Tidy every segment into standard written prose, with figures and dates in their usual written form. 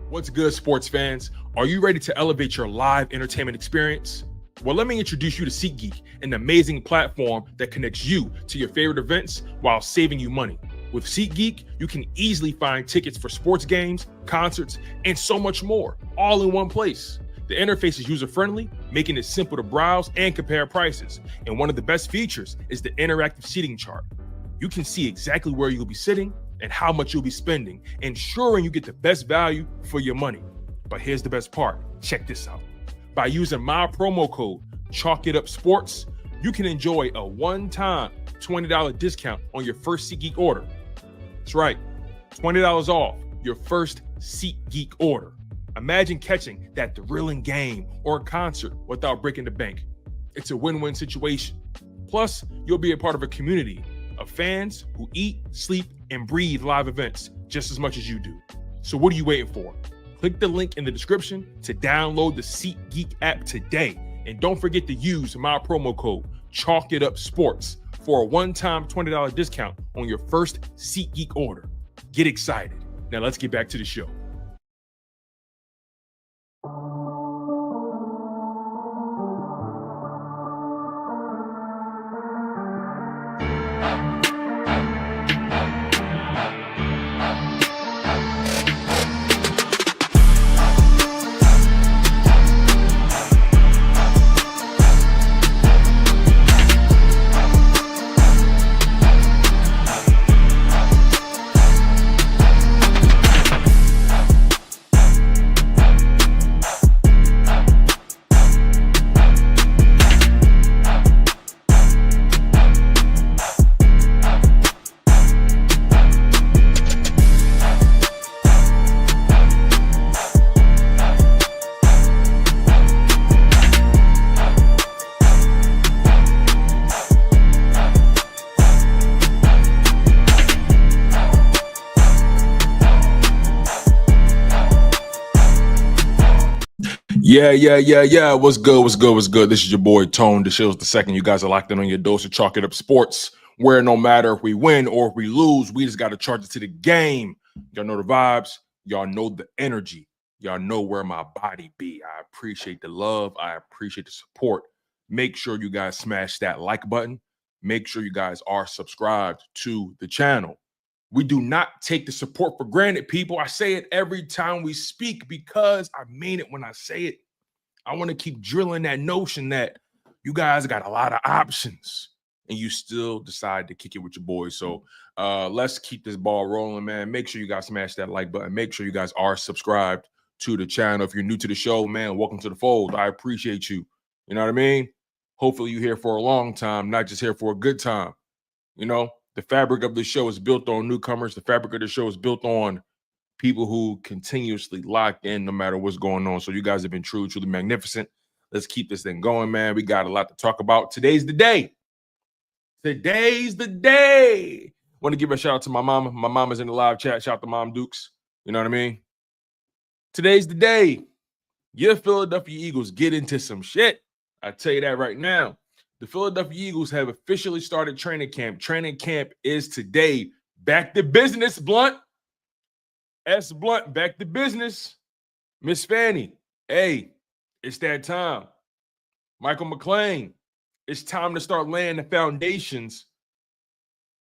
What's good, sports fans? Are you ready to elevate your live entertainment experience? Well, let me introduce you to SeatGeek, an amazing platform that connects you to your favorite events while saving you money. With SeatGeek, you can easily find tickets for sports games, concerts, and so much more, all in one place. The interface is user-friendly, making it simple to browse and compare prices. And one of the best features is the interactive seating chart. You can see exactly where you'll be sitting and how much you'll be spending, ensuring you get the best value for your money. But here's the best part. Check this out. By using my promo code, ChalkItUpSports, you can enjoy a one-time $20 discount on your first SeatGeek order. That's right, $20 off your first SeatGeek order. Imagine catching that thrilling game or concert without breaking the bank. It's a win-win situation. Plus, you'll be a part of a community of fans who eat, sleep, and breathe live events just as much as you do. So what are you waiting for? Click the link in the description to download the SeatGeek app today. And don't forget to use my promo code ChalkItUpSports for a one-time $20 discount on your first SeatGeek order. Get excited. Now let's get back to the show. Yeah. What's good? This is your boy, Tone DeShields the second. You guys are locked in on your dose of Chalk It Up Sports, where no matter if we win or if we lose, we just got to charge it to the game. Y'all know the vibes. Y'all know the energy. Y'all know where my body be. I appreciate the love. I appreciate the support. Make sure you guys smash that like button. Make sure you guys are subscribed to the channel. We do not take the support for granted, people. I say it every time we speak because I mean it when I say it. I want to keep drilling that notion that you guys got a lot of options and you still decide to kick it with your boys. So let's keep this ball rolling, man. Make sure you guys smash that like button. Make sure you guys are subscribed to the channel. If you're new to the show, man, welcome to the fold. I appreciate you. You know what I mean? Hopefully you're here for a long time, not just here for a good time. You know, the fabric of the show is built on newcomers. The fabric of the show is built on people who continuously lock in no matter what's going on. So you guys have been truly magnificent. Let's keep this thing going, man. We got a lot to talk about. Today's the day. Today's the day. Want to give a shout out to my mama. My mama's in the live chat. Shout out to Mom Dukes. You know what I mean? Today's the day. Your Philadelphia Eagles get into some shit. I tell you that right now. The Philadelphia Eagles have officially started training camp. Training camp is today. Back to business, Blunt. S. Blunt, back to business. Miss Fanny, hey, it's that time. Michael McClain, it's time to start laying the foundations.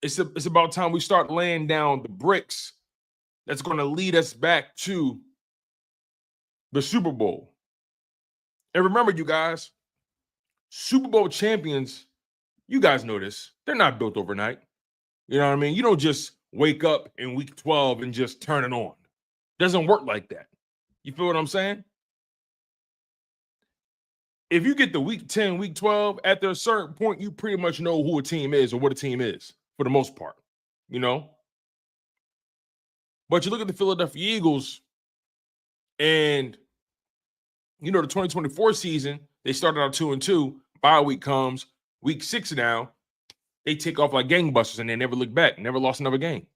It's about time we start laying down the bricks that's going to lead us back to the Super Bowl. And remember, you guys, Super Bowl champions, you guys know this. They're not built overnight. You know what I mean? You don't just wake up in week 12 and just turn it on. Doesn't work like that. You feel what I'm saying? If you get to week 10, week 12, after a certain point, you pretty much know who a team is or what a team is for the most part, you know? But you look at the Philadelphia Eagles and, you know, the 2024 season, they started out 2-2. Bye week comes. Week 6 now, they take off like gangbusters and they never look back, never lost another game.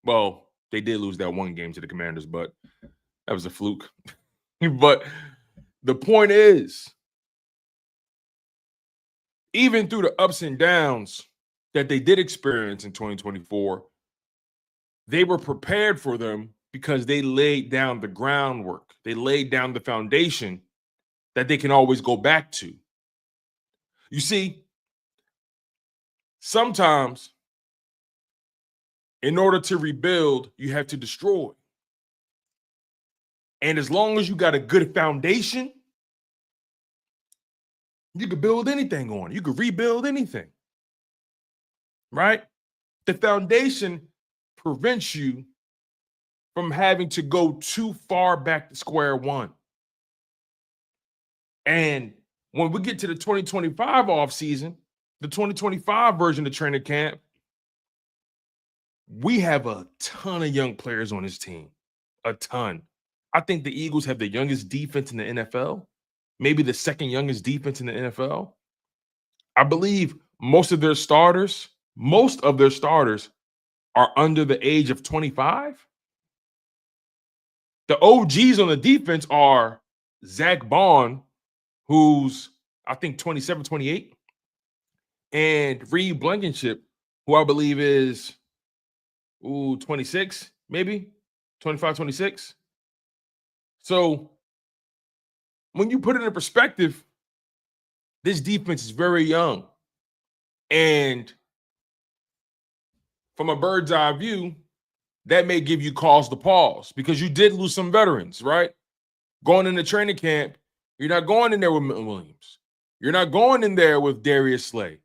Well, they did lose that one game to the Commanders, but that was a fluke. But the point is, even through the ups and downs that they did experience in 2024, they were prepared for them because they laid down the groundwork. They laid down the foundation that they can always go back to. You see, sometimes in order to rebuild, you have to destroy. And as long as you got a good foundation, you could build anything on. You could rebuild anything, right? The foundation prevents you from having to go too far back to square one. And when we get to the 2025 offseason, the 2025 version of training camp, we have a ton of young players on this team, a ton. I think the Eagles have the youngest defense in the NFL, maybe the second youngest defense in the NFL. I believe most of their starters are under the age of 25. The OGs on the defense are Zack Baun, who's I think 27, 28, and Reed Blankenship, who I believe is 26, maybe 25, 26. So when you put it in perspective, this defense is very young. And from a bird's eye view, that may give you cause to pause because you did lose some veterans, right? Going into training camp, you're not going in there with Milton Williams. You're not going in there with Darius Slay.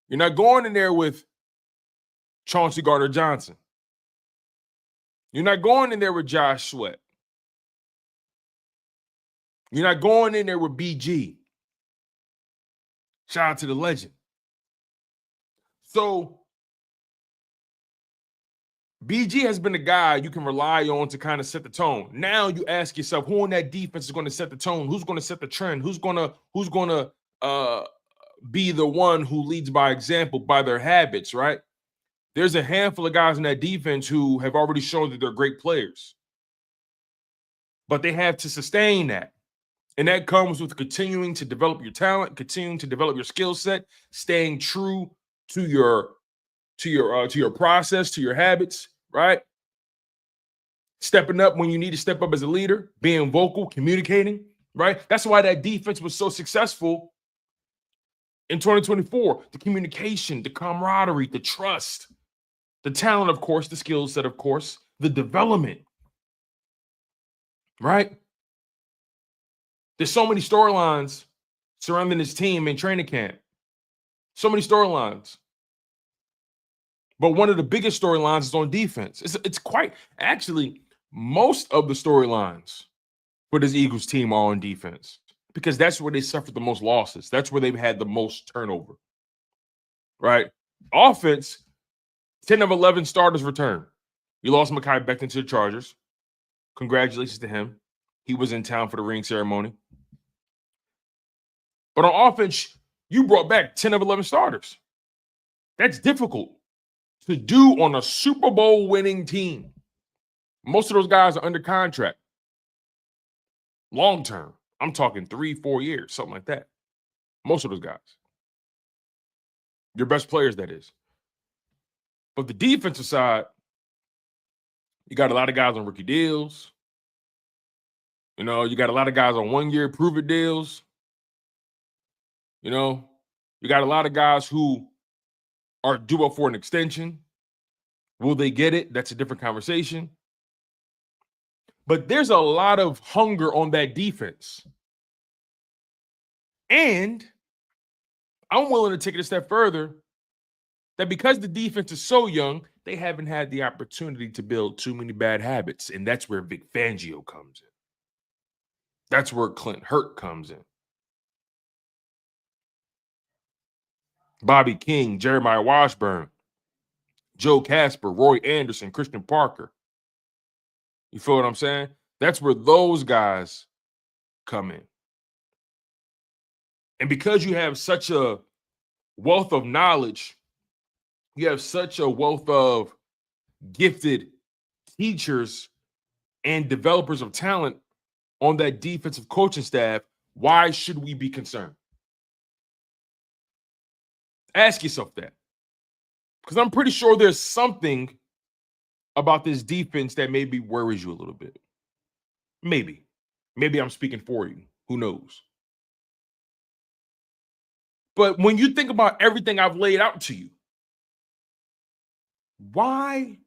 You're not going in there with Chauncey Gardner-Johnson. You're not going in there with Josh Sweat. You're not going in there with BG. Shout out to the legend. So BG has been a guy you can rely on to kind of set the tone. Now you ask yourself, who on that defense is going to set the tone? Who's going to set the trend? Who's going to be the one who leads by example, by their habits, right? There's a handful of guys in that defense who have already shown that they're great players. But they have to sustain that. And that comes with continuing to develop your talent, continuing to develop your skill set, staying true to your process, to your habits, right? Stepping up when you need to step up as a leader, being vocal, communicating, right? That's why that defense was so successful in 2024. The communication, the camaraderie, the trust, the talent, of course, the skill set, of course, the development, right? There's so many storylines surrounding this team in training camp. So many storylines. But one of the biggest storylines is on defense. It's quite, actually, most of the storylines for this Eagles team are on defense because that's where they suffered the most losses. That's where they've had the most turnover, right? Offense, 10 of 11 starters return. You lost Mekhi Becton to the Chargers. Congratulations to him. He was in town for the ring ceremony. But on offense, you brought back 10 of 11 starters. That's difficult to do on a Super Bowl winning team. Most of those guys are under contract. Long term. I'm talking 3-4 years, something like that. Most of those guys. Your best players, that is. But the defensive side, you got a lot of guys on rookie deals. You know, you got a lot of guys on 1-year prove-it deals. You know, you got a lot of guys who are due up for an extension. Will they get it? That's a different conversation. But there's a lot of hunger on that defense. And I'm willing to take it a step further that because the defense is so young, they haven't had the opportunity to build too many bad habits. And that's where Vic Fangio comes in. That's where Clint Hurt comes in. Bobby King, Jeremiah Washburn, Joe Casper, Roy Anderson, Christian Parker. You feel what I'm saying? That's where those guys come in. And because you have such a wealth of knowledge, you have such a wealth of gifted teachers and developers of talent on that defensive coaching staff, why should we be concerned? Ask yourself that. Because I'm pretty sure there's something about this defense that maybe worries you a little bit. Maybe. Maybe I'm speaking for you. Who knows? But when you think about everything I've laid out to you, why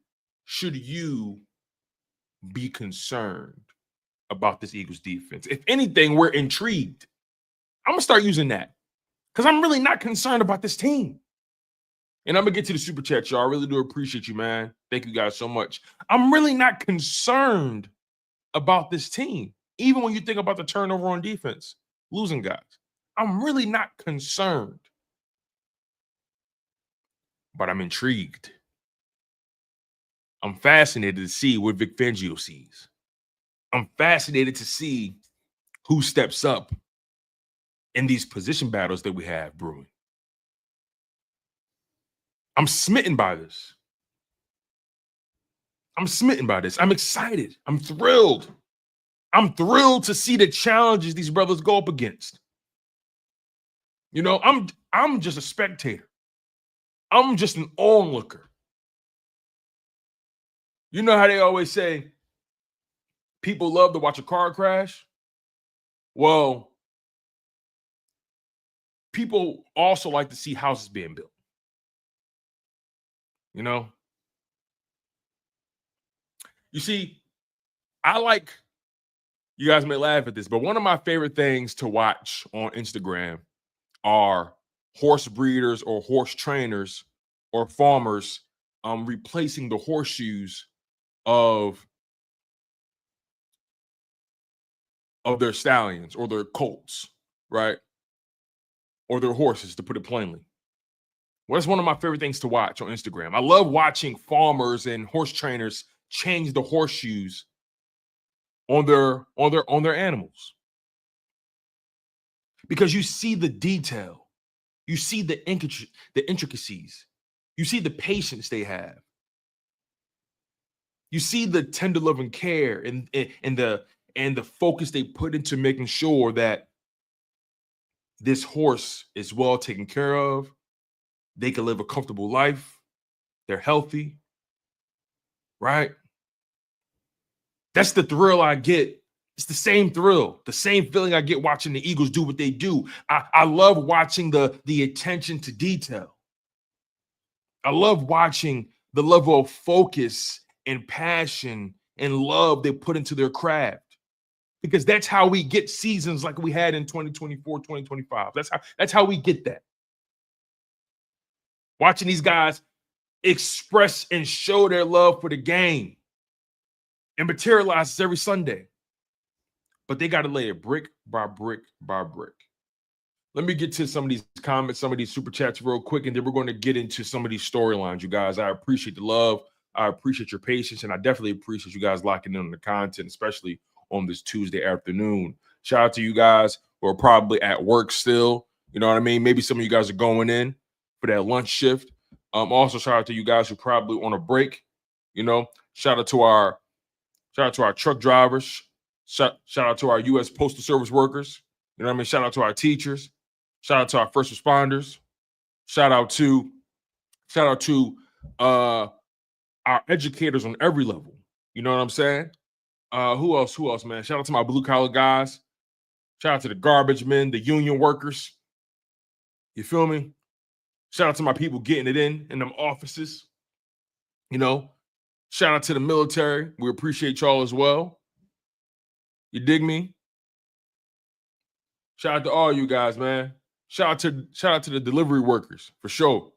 should you be concerned about this Eagles defense? If anything, we're intrigued. I'm going to start using that because I'm really not concerned about this team. And I'm going to get to the super chat, y'all. I really do appreciate you, man. Thank you guys so much. I'm really not concerned about this team, even when you think about the turnover on defense, losing guys. I'm really not concerned, but I'm intrigued. I'm fascinated to see what Vic Fangio sees. I'm fascinated to see who steps up in these position battles that we have brewing. I'm smitten by this. I'm excited. I'm thrilled. I'm thrilled to see the challenges these brothers go up against. You know, I'm just a spectator. I'm just an onlooker. You know how they always say people love to watch a car crash? Well, people also like to see houses being built. You know? You see, you guys may laugh at this, but one of my favorite things to watch on Instagram are horse breeders or horse trainers or farmers replacing the horseshoes of their stallions or their colts, right? Or their horses, to put it plainly. Well, that's one of my favorite things to watch on Instagram. I love watching farmers and horse trainers change the horseshoes on their animals. Because you see the detail. You see the intricacies. You see the patience they have. You see the tender love and care and the focus they put into making sure that this horse is well taken care of. They can live a comfortable life. They're healthy, right? That's the thrill I get. It's the same thrill, the same feeling I get watching the Eagles do what they do. I love watching the attention to detail. I love watching the level of focus and passion and love they put into their craft. Because that's how we get seasons like we had in 2024, 2025. That's how we get that. Watching these guys express and show their love for the game and materialize every Sunday. But they got to lay it brick by brick by brick. Let me get to some of these comments, some of these super chats real quick, and then we're going to get into some of these storylines, you guys. I appreciate the love. I appreciate your patience, and I definitely appreciate you guys locking in on the content, especially on this Tuesday afternoon. Shout out to you guys who are probably at work still. You know what I mean? Maybe some of you guys are going in for that lunch shift. Also, shout out to you guys who are probably on a break. You know, shout out to our truck drivers. Shout out to our U.S. Postal Service workers. You know what I mean? Shout out to our teachers. Shout out to our first responders. Shout out to our educators on every level. You know what I'm saying? Who else, man? Shout out to my blue-collar guys. Shout out to the garbage men, the union workers. You feel me? Shout out to my people getting it in them offices. You know, shout out to the military. We appreciate y'all as well. You dig me? Shout out to all you guys, man. Shout out to the delivery workers for sure.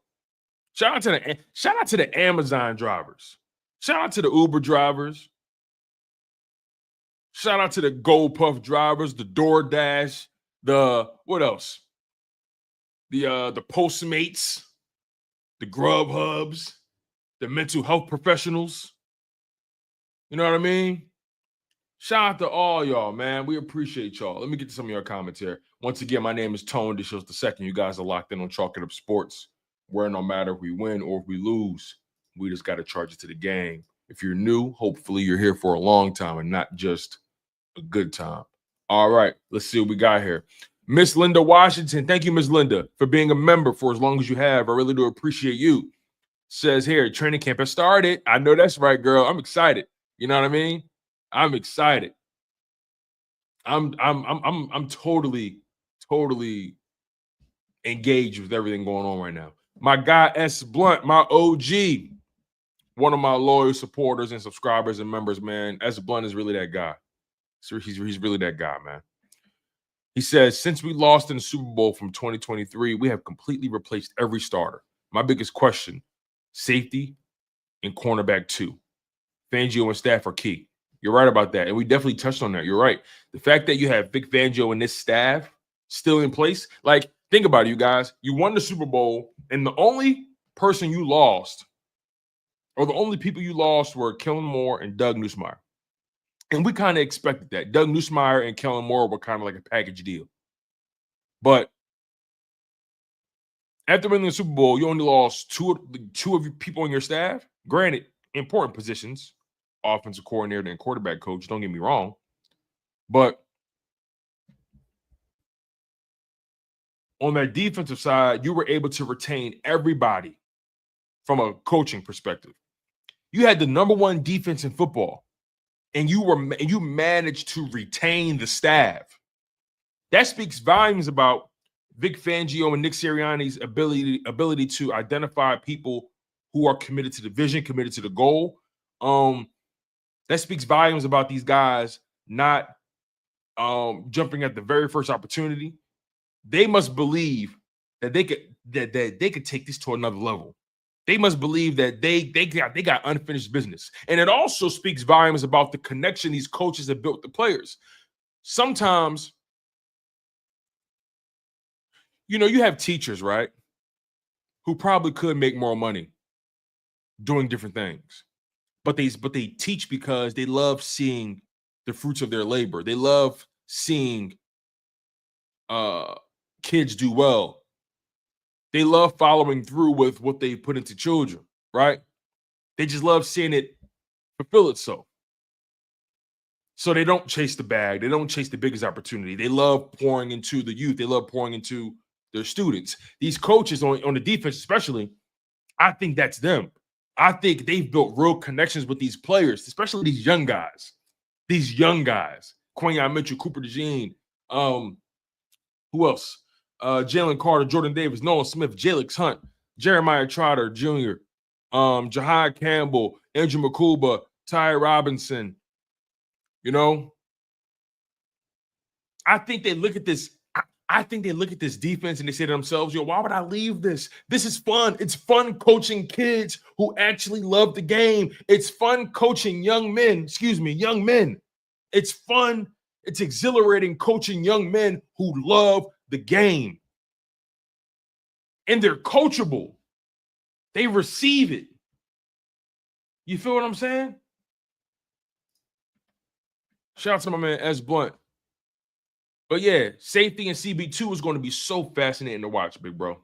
Shout out to the Amazon drivers. Shout out to the Uber drivers. Shout out to the GoPuff drivers, the DoorDash, what else? The Postmates, the Grubhubs, the mental health professionals. You know what I mean? Shout out to all y'all, man. We appreciate y'all. Let me get to some of your comments here. Once again, my name is Tone DeShields II. You guys are locked in on Chalking Up Sports, where no matter if we win or if we lose, we just got to charge it to the game. If you're new, hopefully you're here for a long time and not just a good time. All right, let's see what we got here. Miss Linda Washington. Thank you, Miss Linda, for being a member for as long as you have. I really do appreciate you. says here, training camp has started. I know that's right, girl. I'm excited. You know what I mean? I'm excited. I'm totally engaged with everything going on right now. My guy S Blunt, my OG, one of my loyal supporters and subscribers and members, man. S Blunt is really that guy. So he's really that guy, man. He says, since we lost in the Super Bowl from 2023, we have completely replaced every starter. My biggest question, safety and cornerback 2. Fangio and staff are key. You're right about that. And we definitely touched on that. You're right. The fact that you have Vic Fangio and this staff still in place, like, think about it, you guys. You won the Super Bowl, and the only person you lost, or the only people you lost, were Kellen Moore and Doug Nussmeier. And we kind of expected that. Doug Nussmeier and Kellen Moore were kind of like a package deal. But after winning the Super Bowl, you only lost two of your people on your staff. Granted, important positions, offensive coordinator and quarterback coach, don't get me wrong. But on that defensive side, you were able to retain everybody from a coaching perspective. You had the number 1 defense in football, and you managed to retain the staff. That speaks volumes about Vic Fangio and Nick Sirianni's ability to identify people who are committed to the vision, committed to the goal. That speaks volumes about these guys not jumping at the very first opportunity. They must believe that they could take this to another level. They must believe that they got unfinished business. And it also speaks volumes about the connection these coaches have built with the players. Sometimes, you have teachers, right, who probably could make more money doing different things. But they teach because they love seeing the fruits of their labor. They love seeing kids do well. They love following through with what they put into children, right? They just love seeing it fulfill itself. So they don't chase the bag. They don't chase the biggest opportunity. They love pouring into the youth. They love pouring into their students. These coaches on the defense especially, I think that's them. I think they've built real connections with these players, especially these young guys. These young guys. Quinyon Mitchell, Cooper DeJean, who else? Jalen Carter, Jordan Davis, Nolan Smith, Jalix Hunt, Jeremiah Trotter Jr., Jihaad Campbell, Andrew McCuba, Ty Robinson. I think they look at this. I think they look at this defense and they say to themselves, why would I leave this? This is fun. It's fun coaching kids who actually love the game. It's fun coaching young men. It's fun. It's exhilarating coaching young men who love the game. And they're coachable. They receive it. You feel what I'm saying? Shout out to my man S Blunt. But yeah, safety and CB2 is going to be so fascinating to watch, big bro.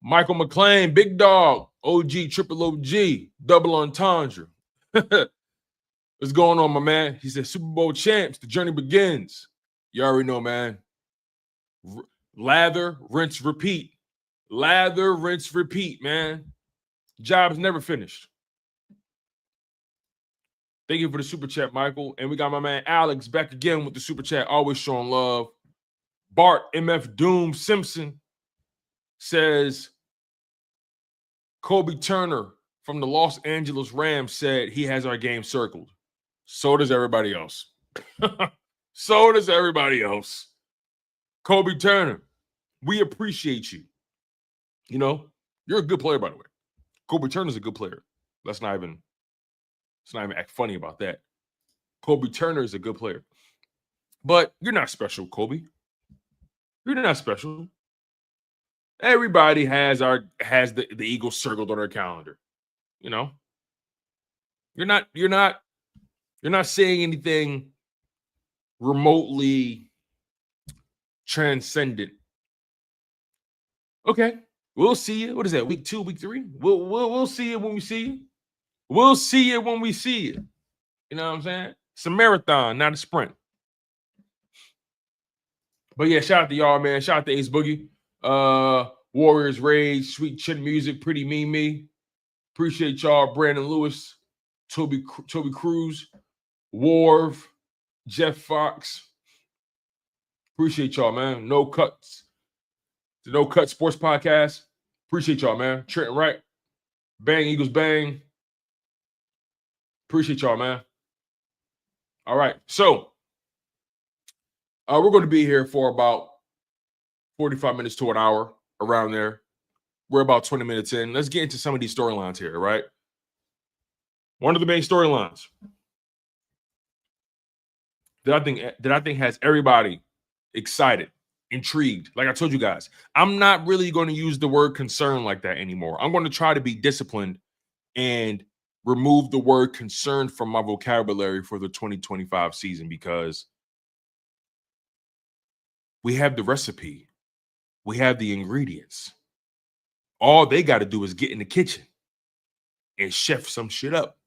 Michael McClain, big dog, OG, triple OG, double entendre. What's going on, my man? He said, Super Bowl champs, the journey begins. You already know, man. Lather, rinse, repeat. Lather, rinse, repeat, man. Job's never finished. Thank you for the super chat, Michael. And we got my man Alex back again with the super chat, always showing love. Bart MF Doom Simpson says, Kobe Turner from the Los Angeles Rams said he has our game circled. So does everybody else. So does everybody else. Kobe Turner, we appreciate you. You're a good player, by the way. Kobe Turner's a good player. Let's not even act funny about that. Kobe Turner is a good player. But you're not special, Kobe. You're not special. Everybody has the Eagles circled on their calendar. You're not saying anything remotely transcendent. Okay. We'll see you. What is that? Week 2, week 3? We'll see it when we see you. We'll see it when we see it. You know what I'm saying? It's a marathon, not a sprint. But yeah, shout out to y'all, man. Shout out to Ace Boogie. Warriors Rage, Sweet Chin Music, Pretty Mimi. Appreciate y'all. Brandon Lewis, Toby Cruz, Warv, Jeff Fox. Appreciate y'all, man. No Cuts. The No Cut Sports Podcast. Appreciate y'all, man. Trenton Wright. Bang Eagles Bang. Appreciate y'all, man. All right. So we're going to be here for about 45 minutes to an hour, around there. We're about 20 minutes in. Let's get into some of these storylines here, right? One of the main storylines that I think has everybody excited, intrigued. Like I told you guys, I'm not really going to use the word concern like that anymore. I'm going to try to be disciplined and remove the word concern from my vocabulary for the 2025 season, because we have the recipe. We have the ingredients. All they got to do is get in the kitchen and chef some shit up.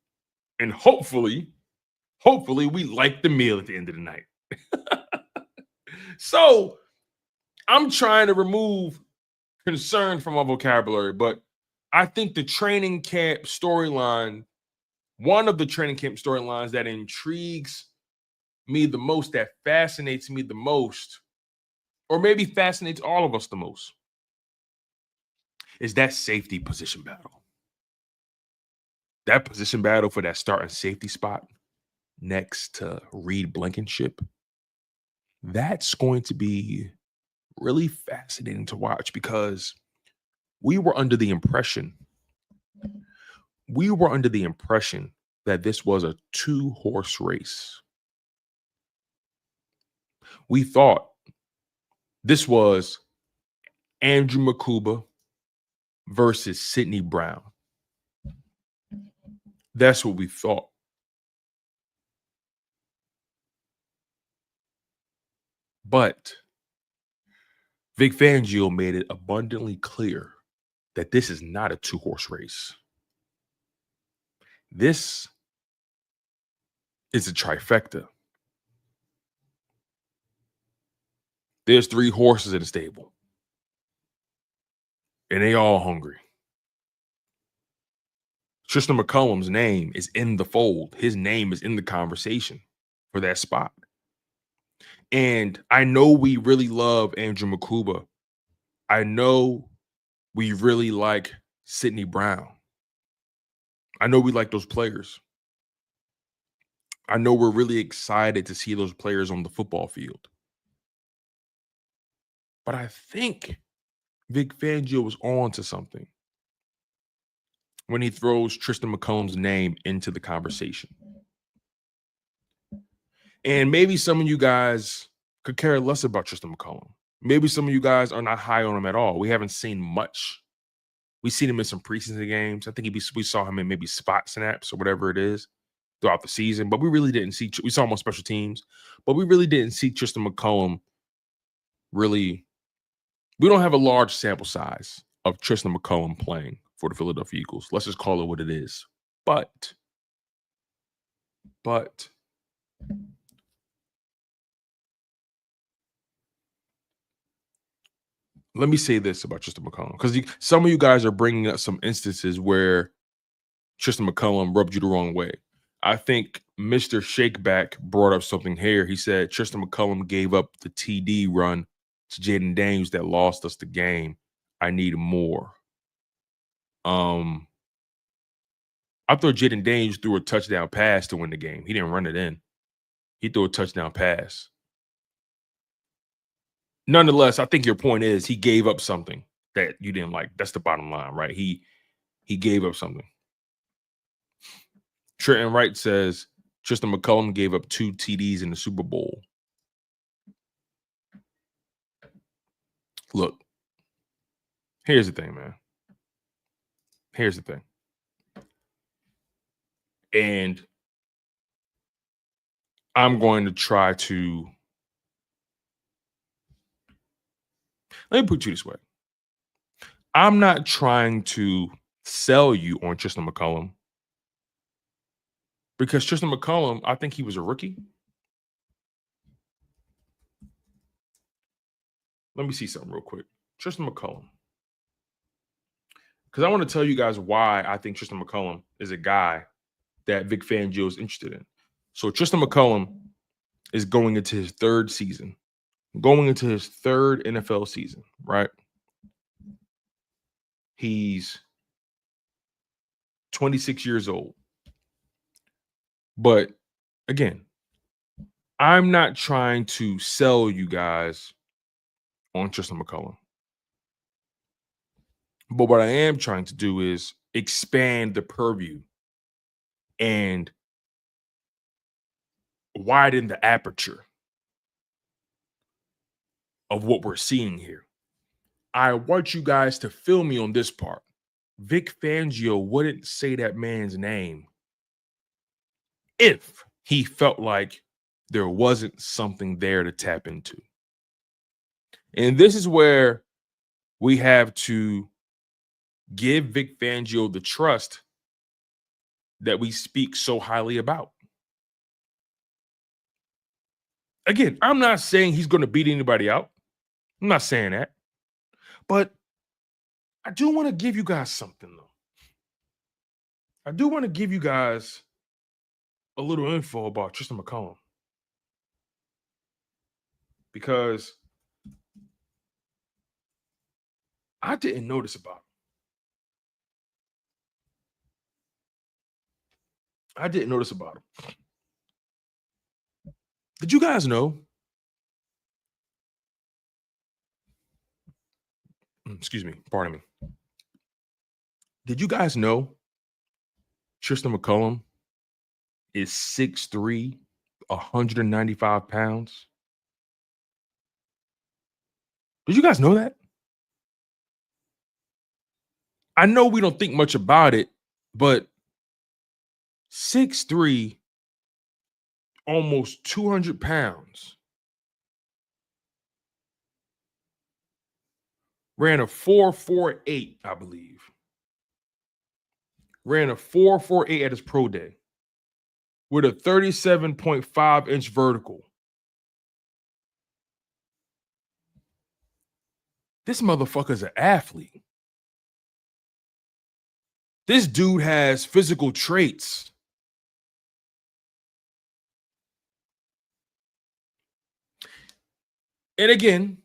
And hopefully we like the meal at the end of the night. So I'm trying to remove concern from my vocabulary, but I think the training camp storyline, one of the training camp storylines that intrigues me the most, that fascinates me the most, or maybe fascinates all of us the most, is that safety position battle. That position battle for that starting safety spot next to Reed Blankenship. That's going to be really fascinating to watch, because we were under the impression that this was a 2-horse race. We thought this was Andrew Makuba versus Sidney Brown. That's what we thought. But Vic Fangio made it abundantly clear that this is not a 2-horse race. This is a trifecta. There's 3 horses in the stable, and they all hungry. Tristan McCollum's name is in the fold. His name is in the conversation for that spot. And I know we really love Andrew Makuba. I know we really like Sidney Brown. I know we like those players. I know we're really excited to see those players on the football field. But I think Vic Fangio was on to something when he throws Tristan McCollum's name into the conversation. And maybe some of you guys could care less about Tristan McCollum. Maybe some of you guys are not high on him at all. We haven't seen much. We've seen him in some preseason games. I think we saw him in maybe spot snaps or whatever it is throughout the season. But we really didn't see – we saw him on special teams. But we really didn't see Tristan McCollum really – we don't have a large sample size of Tristan McCollum playing for the Philadelphia Eagles. Let's just call it what it is. But let me say this about Tristan McCollum, because some of you guys are bringing up some instances where Tristan McCollum rubbed you the wrong way. I think Mr. Shakeback brought up something here. He said Tristan McCollum gave up the TD run to Jalen Daniels that lost us the game. I need more. I thought Jalen Daniels threw a touchdown pass to win the game. He didn't run it in. He threw a touchdown pass. Nonetheless, I think your point is he gave up something that you didn't like. That's the bottom line, right? He gave up something. Trenton Wright says Tristan McCollum gave up 2 TDs in the Super Bowl. Look, here's the thing, man. Here's the thing. And I'm going to try to let me put it this way. I'm not trying to sell you on Tristan McCollum, because Tristan McCollum, I think he was a rookie. Let me see something real quick. Tristan McCollum. because I want to tell you guys why I think Tristan McCollum is a guy that Vic Fangio is interested in. So Tristan McCollum is going into his third season, going into his third NFL season, right? He's 26 years old. But again, I'm not trying to sell you guys on Tristan McCollum. But what I am trying to do is expand the purview and widen the aperture of what we're seeing here. I want you guys to feel me on this part. Vic Fangio wouldn't say that man's name if he felt like there wasn't something there to tap into. And this is where we have to give Vic Fangio the trust that we speak so highly about. Again, I'm not saying he's going to beat anybody out. I'm not saying that. But I do want to give you guys something, though. I do want to give you guys a little info about Tristan McCollum. Because I didn't know this about him. I didn't know this about him. Did you guys know? Excuse me, pardon me. Did you guys know Tristan McCollum is 6'3", 195 pounds? Did you guys know that? I know we don't think much about it, but 6'3", almost 200 pounds. Ran a 4.48, I believe. Ran a 4.48 at his pro day with a 37.5-inch vertical. This motherfucker's an athlete. This dude has physical traits. And again,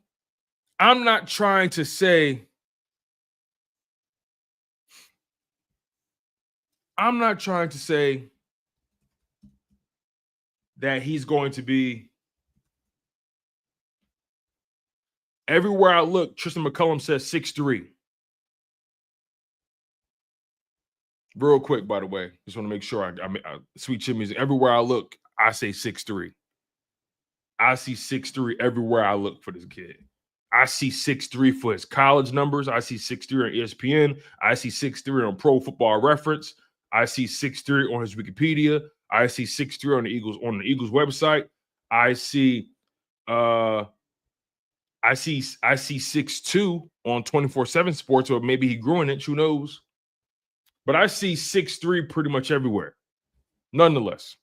I'm not trying to say that he's going to be everywhere I look. Tristan McCollum says 6'3". Real quick, by the way, just want to make sure I sweet chin music. Everywhere I look, I say 6'3". I see 6'3" everywhere I look for this kid. I see 6'3" for his college numbers. I see 6'3" on ESPN. I see 6'3" on Pro Football Reference. I see 6'3" on his Wikipedia. I see 6'3" on the Eagles website. I see 6'2" on 24/7 Sports, or maybe he grew in it. Who knows? But I see 6'3" pretty much everywhere. Nonetheless,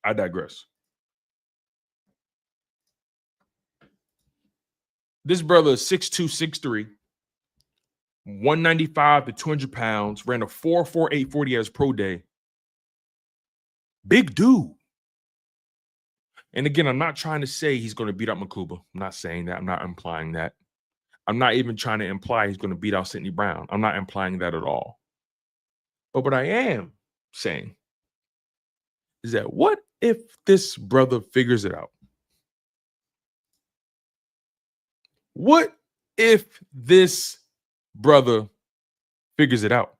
I digress. This brother is 6'2", 6'3", 195 to 200 pounds, ran a 4.48 40 at his pro day. Big dude. And again, I'm not trying to say he's going to beat out Makuba. I'm not saying that. I'm not implying that. I'm not even trying to imply he's going to beat out Sidney Brown. I'm not implying that at all. But what I am saying is that what if this brother figures it out? What if this brother figures it out?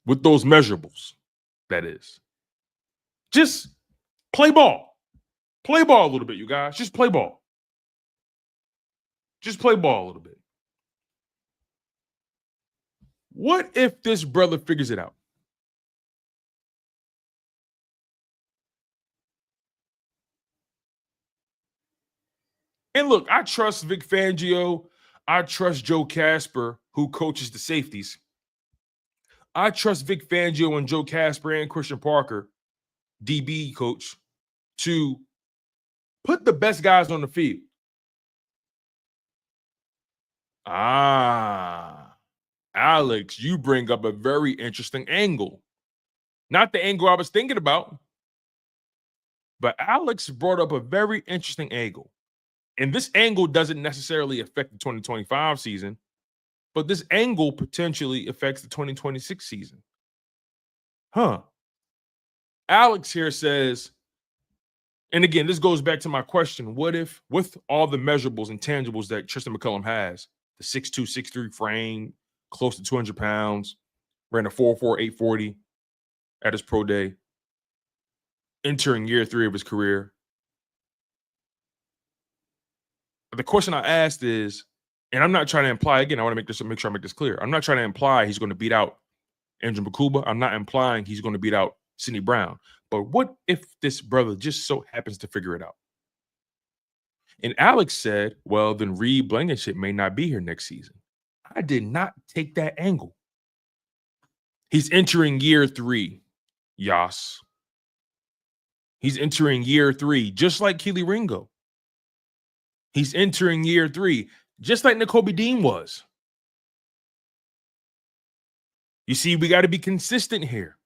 With those measurables, that is. Just play ball. Play ball a little bit, you guys. Just play ball. Just play ball a little bit. What if this brother figures it out? And look, I trust Vic Fangio. I trust Joe Casper, who coaches the safeties. I trust Vic Fangio and Joe Casper and Christian Parker, DB coach, to put the best guys on the field. Alex, you bring up a very interesting angle. Not the angle I was thinking about, but Alex brought up a very interesting angle. And this angle doesn't necessarily affect the 2025 season, but this angle potentially affects the 2026 season. Alex here says, and again, this goes back to my question. What if, with all the measurables and tangibles that Tristan McCollum has, the 6'2", 6'3 frame, close to 200 pounds, ran a 4.4, 840 at his pro day, entering year 3 of his career. The question I asked is, and I'm not trying to imply, again, I want to make sure I make this clear. I'm not trying to imply he's going to beat out Andrew Makuba. I'm not implying he's going to beat out Sidney Brown. But what if this brother just so happens to figure it out? And Alex said, well, then Reed Blankenship may not be here next season. I did not take that angle. He's entering year 3, Yas. He's entering year 3, just like Kelee Ringo. He's entering year 3, just like Nakobe Dean was. You see, we got to be consistent here.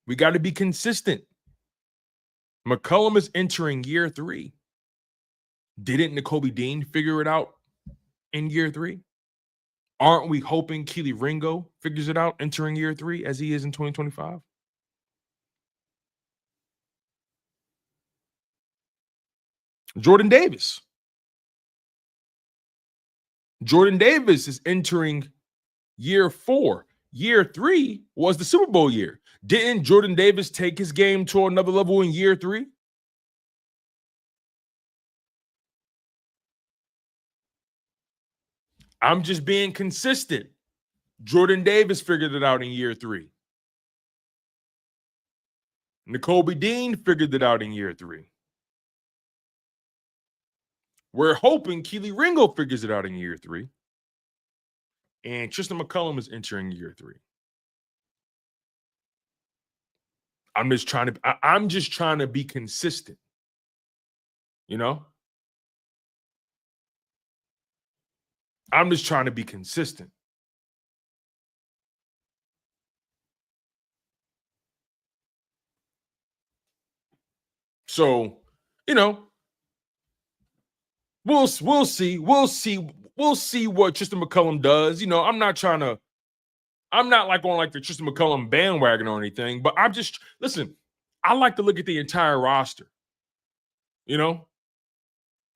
We got to be consistent. McCollum is entering year 3. Didn't Nakobe Dean figure it out in year 3? Aren't we hoping Kelee Ringo figures it out entering year 3 as he is in 2025? Jordan Davis. Jordan Davis is entering year 4. Year 3 was the Super Bowl year. Didn't Jordan Davis take his game to another level in year 3? I'm just being consistent. Jordan Davis figured it out in year 3. Nakobe Dean figured it out in year 3. We're hoping Kelee Ringo figures it out in year 3. And Tristan McCollum is entering year 3. I'm just trying to be consistent. You know? I'm just trying to be consistent. So, you know, we'll see what Tristan McCollum does. You know, I'm not like on like the Tristan McCollum bandwagon or anything, but listen, I like to look at the entire roster, you know,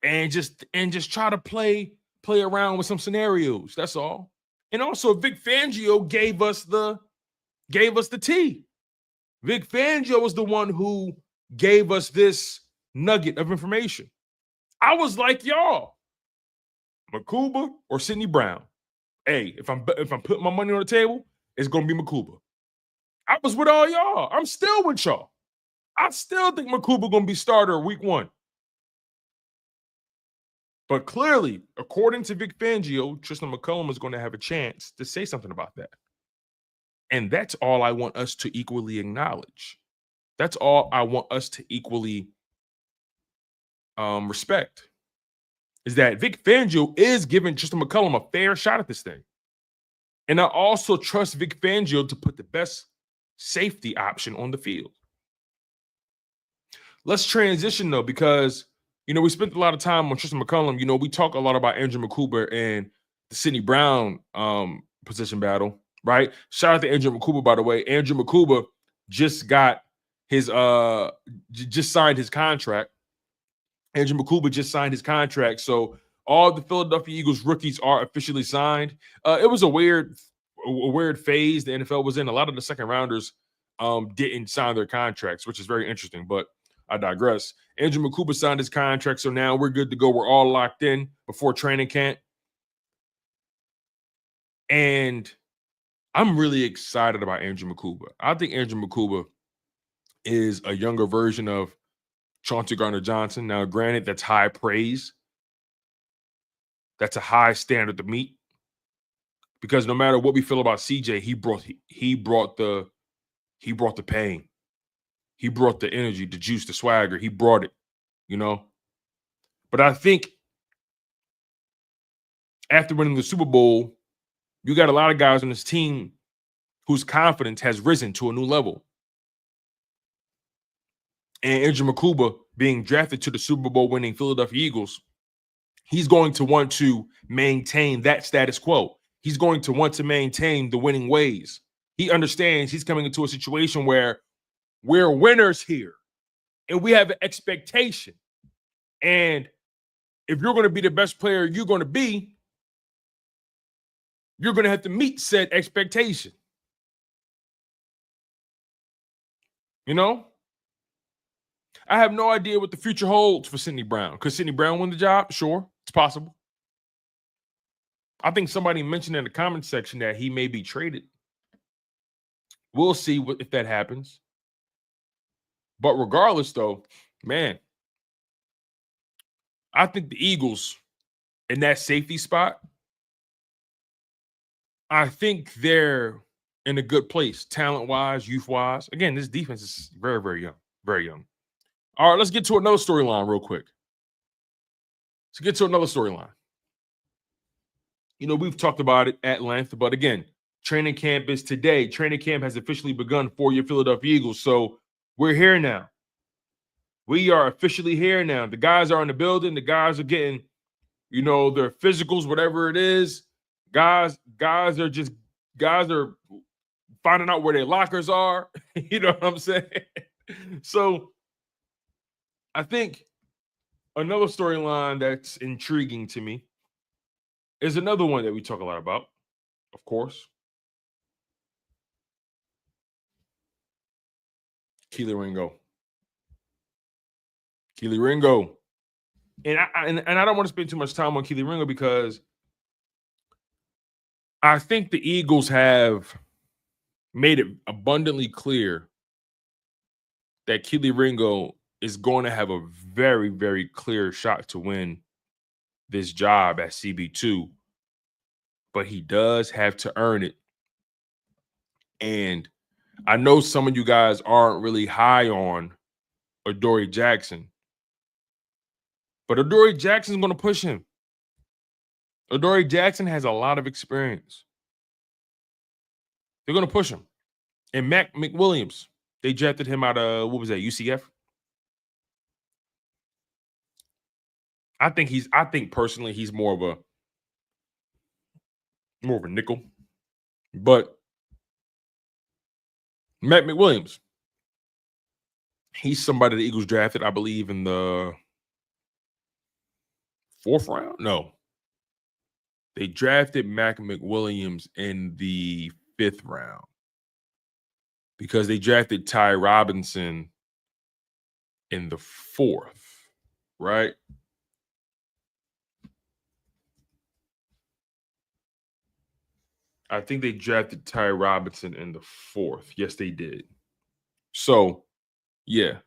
and just try to play around with some scenarios. That's all. And also, Vic Fangio gave us the tea. Vic Fangio was the one who gave us this nugget of information. I was like, y'all, Makuba or Sidney Brown. Hey, if I'm putting my money on the table, it's gonna be Makuba. I was with all y'all. I'm still with y'all. I still think Makuba gonna be starter week 1. But clearly, according to Vic Fangio, Tristan McCollum is going to have a chance to say something about that. And that's all I want us to equally acknowledge. That's all I want us to equally respect. Is that Vic Fangio is giving Tristan McCollum a fair shot at this thing. And I also trust Vic Fangio to put the best safety option on the field. Let's transition, though, because you know, we spent a lot of time on Tristan McCollum. You know, we talk a lot about Andrew Makuba and the Sidney Brown position battle, right? Shout out to Andrew Makuba, by the way. Andrew Makuba just got his just signed his contract. Andrew Makuba just signed his contract. So all the Philadelphia Eagles rookies are officially signed. It was a weird phase the NFL was in. A lot of the second rounders didn't sign their contracts, which is very interesting, but I digress. Andrew Makuba signed his contract, so now we're good to go. We're all locked in before training camp. And I'm really excited about Andrew Makuba. I think Andrew Makuba is a younger version of Chauncey Gardner-Johnson. Now, granted, that's high praise. That's a high standard to meet. Because no matter what we feel about CJ, he brought the pain. He brought the energy, the juice, the swagger. He brought it, you know. But I think after winning the Super Bowl, you got a lot of guys on this team whose confidence has risen to a new level. And Andrew Makuba being drafted to the Super Bowl winning Philadelphia Eagles, he's going to want to maintain that status quo. He's going to want to maintain the winning ways. He understands he's coming into a situation where we're winners here and we have an expectation. And if you're going to be the best player you're going to be, you're going to have to meet said expectation. You know? I have no idea what the future holds for Sidney Brown. Could Sidney Brown win the job? Sure, it's possible. I think somebody mentioned in the comment section that he may be traded. We'll see if that happens. But regardless, though, man, I think the Eagles in that safety spot, I think they're in a good place, talent-wise, youth-wise. Again, this defense is very, very young, very young. All right, let's get to another storyline real quick. Let's get to another storyline. You know, we've talked about it at length, but again, training camp is today. Training camp has officially begun for your Philadelphia Eagles. So we're here now. We are officially here now. The guys are in the building. The guys are getting, you know, their physicals, whatever it is. Guys are finding out where their lockers are. You know what I'm saying? So I think another storyline that's intriguing to me is another one that we talk a lot about, of course. Kelee Ringo. Kelee Ringo. And I don't want to spend too much time on Kelee Ringo because I think the Eagles have made it abundantly clear that Kelee Ringo is going to have a very, very clear shot to win this job at CB2, but he does have to earn it. And I know some of you guys aren't really high on Adoree Jackson, but Adoree Jackson is going to push him. Adoree Jackson has a lot of experience. They're going to push him. And Mac McWilliams, they drafted him out of, what was that, UCF? I think personally he's more of a nickel. But Mac McWilliams, he's somebody the Eagles drafted, I believe, in the 4th round. No. They drafted Mac McWilliams in the 5th round because they drafted Ty Robinson in the 4th, right? I think they drafted Ty Robinson in the 4th. Yes, they did. So, yeah.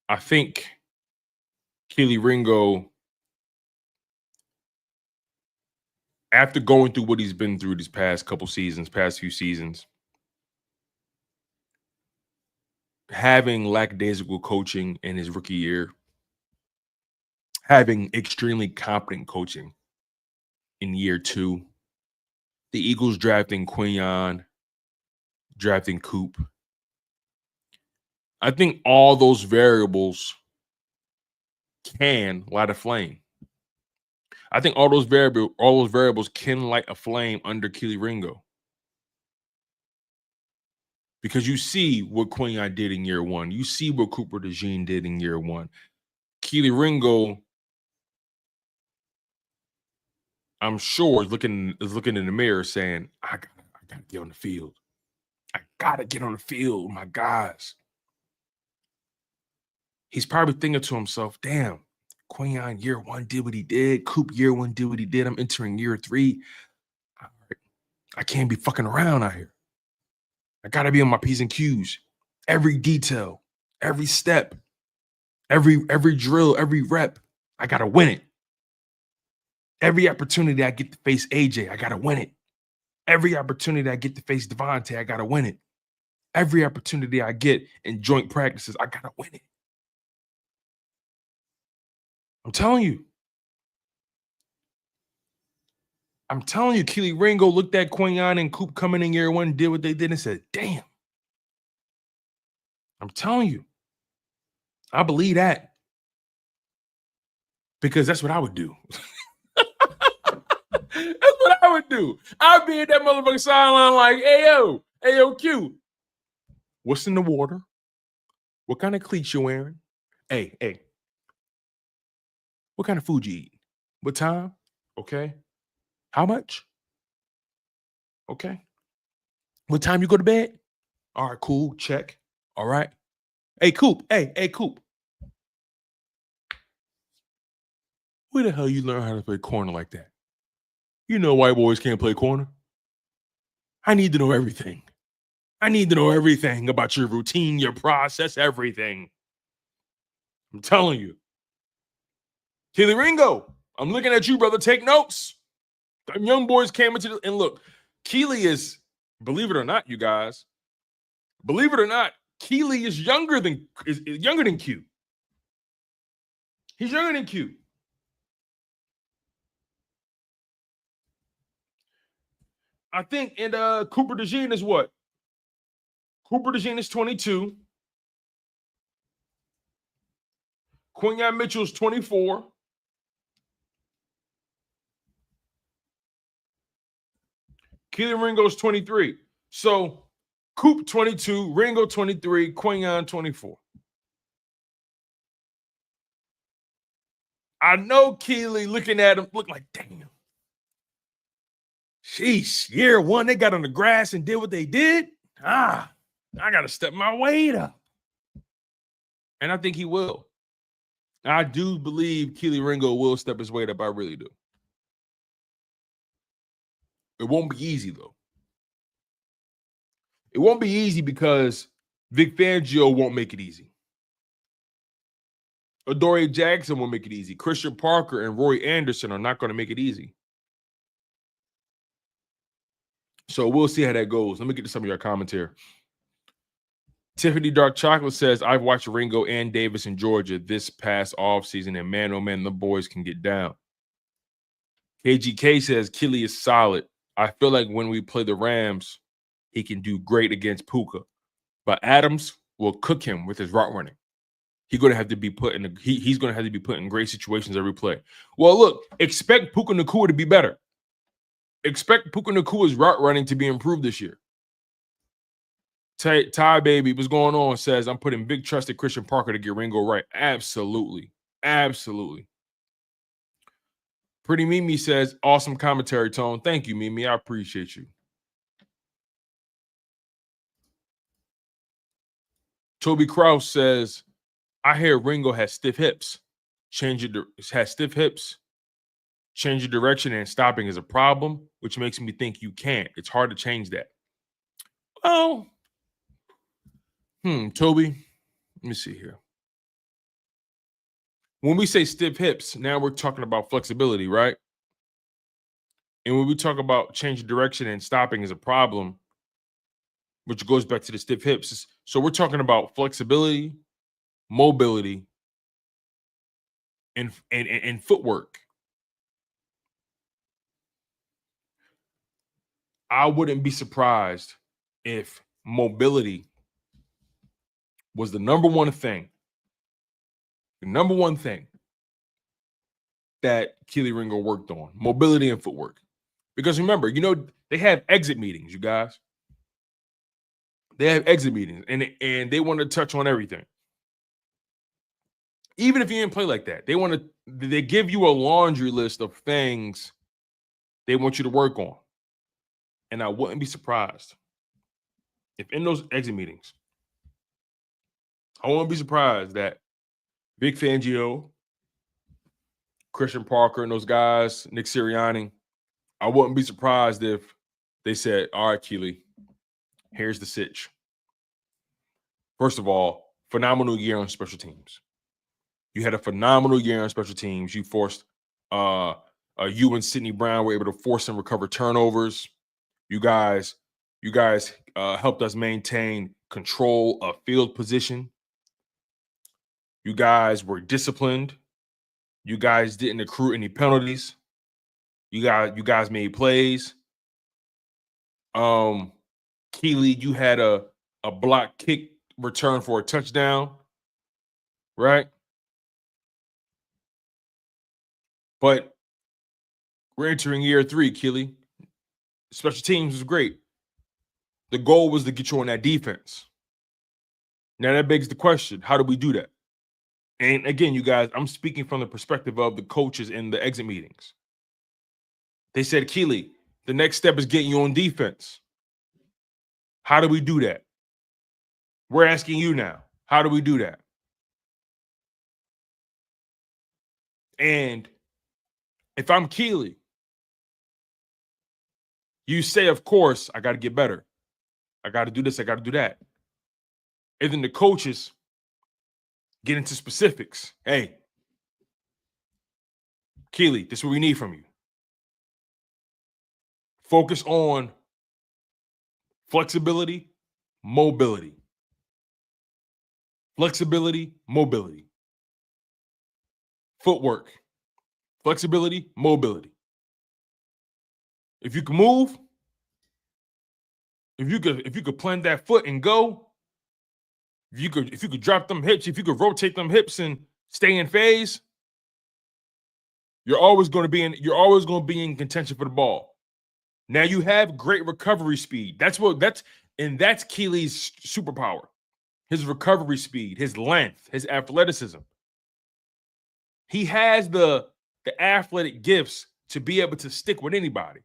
I think Kelee Ringo, after going through what he's been through these past few seasons, having lackadaisical coaching in his rookie year, having extremely competent coaching in year 2, the Eagles drafting Quinyon, drafting Coop. I think all those variables can light a flame. I think all those variables can light a flame under Kelee Ringo. Because you see what Quinyon did in year 1. You see what Cooper DeJean did in year 1. Kelee Ringo, I'm sure, is looking in the mirror saying, I gotta get on the field. I gotta get on the field with my guys. He's probably thinking to himself, damn, Quinyon year 1 did what he did. Coop year 1 did what he did. I'm entering year 3. I can't be fucking around out here. I gotta be on my P's and Q's. Every detail, every step, every drill, every rep, I gotta win it. Every opportunity I get to face AJ, I gotta win it. Every opportunity I get to face Devontae, I gotta win it. Every opportunity I get in joint practices, I gotta win it. I'm telling you. I'm telling you, Kelee Ringo looked at Quinyon and Coop coming in year one, did what they did, and said, damn. I'm telling you. I believe that. Because that's what I would do. That's what I would do. I'd be at that motherfucking sideline like, hey, yo, Q. What's in the water? What kind of cleats you wearing? Hey. What kind of food you eat? What time? Okay. How much? Okay. What time you go to bed? All right, cool. Check. All right. Hey, Coop. Hey, Coop. Where the hell you learn how to play corner like that? You know white boys can't play corner. I need to know everything. I need to know everything about your routine, your process, everything. I'm telling you. Kelee Ringo, I'm looking at you, brother. Take notes. Them young boys came into the, and look, Kelee is, believe it or not, you guys, believe it or not, Kelee is younger than Q. He's younger than Q. I think, and Cooper DeJean is what? Cooper DeJean is 22. Quinyon Mitchell's 24. Kelee Ringo's 23. So Coop 22, Ringo 23, Quinyon 24. I know Kelee looking at him, look like, damn. Sheesh, year one, they got on the grass and did what they did. I got to step my weight up. And I think he will. I do believe Kelee Ringo will step his weight up. I really do. It won't be easy, though. It won't be easy because Vic Fangio won't make it easy. Adoree Jackson won't make it easy. Christian Parker and Roy Anderson are not going to make it easy. So we'll see how that goes. Let me get to some of your commentary. Tiffany Dark Chocolate says, I've watched Ringo and Davis in Georgia this past offseason, and man, oh man, the boys can get down. KGK says, Kelee is solid. I feel like when we play the Rams, he can do great against Puka. But Adams will cook him with his route running. He's going to have to be put in he's going to have to be put in great situations every play. Well, look, expect Puka Nacua to be better. Expect Puka Nacua's route running to be improved this year. Ty Baby, what's going on? Says, I'm putting big trust in Christian Parker to get Ringo right. Absolutely. Absolutely. Pretty Mimi says, awesome commentary, Tone. Thank you, Mimi. I appreciate you. Toby Kraus says, I hear Ringo has stiff hips. Change your direction and stopping is a problem, which makes me think you can't. It's hard to change that. Oh, Toby, let me see here. When we say stiff hips, now we're talking about flexibility, right? And when we talk about change of direction and stopping is a problem, which goes back to the stiff hips. So we're talking about flexibility, mobility, and footwork. I wouldn't be surprised if mobility was the number one thing that Kelee Ringo worked on, mobility and footwork. Because remember, they have exit meetings, you guys. They have exit meetings, and they want to touch on everything. Even if you didn't play like that, they give you a laundry list of things they want you to work on. And I wouldn't be surprised if in those exit meetings, I won't be surprised that Vic Fangio, Christian Parker, and those guys, Nick Sirianni, I wouldn't be surprised if they said, all right, Kelee, here's the sitch. First of all, phenomenal year on special teams. You had a phenomenal year on special teams. You forced you and Sidney Brown were able to force and recover turnovers. You guys helped us maintain control of field position. You guys were disciplined. You guys didn't accrue any penalties. You guys made plays. Kelee, you had a block kick return for a touchdown, right? But we're entering year 3, Kelee. Special teams was great. The goal was to get you on that defense. Now that begs the question, how do we do that? And again, you guys, I'm speaking from the perspective of the coaches in the exit meetings. They said, Kelee, the next step is getting you on defense. How do we do that? We're asking you now. How do we do that? And if I'm Kelee, you say, of course, I got to get better. I got to do this. I got to do that. And then the coaches get into specifics. Hey, Kelee, this is what we need from you. Focus on flexibility, mobility. Flexibility, mobility. Footwork. Flexibility, mobility. If you can move, if you could plant that foot and go, if you could drop them hips, if you could rotate them hips and stay in phase, you're always going to be in contention for the ball. Now you have great recovery speed. That's Kelee's superpower. His recovery speed, his length, his athleticism. He has the athletic gifts to be able to stick with anybody.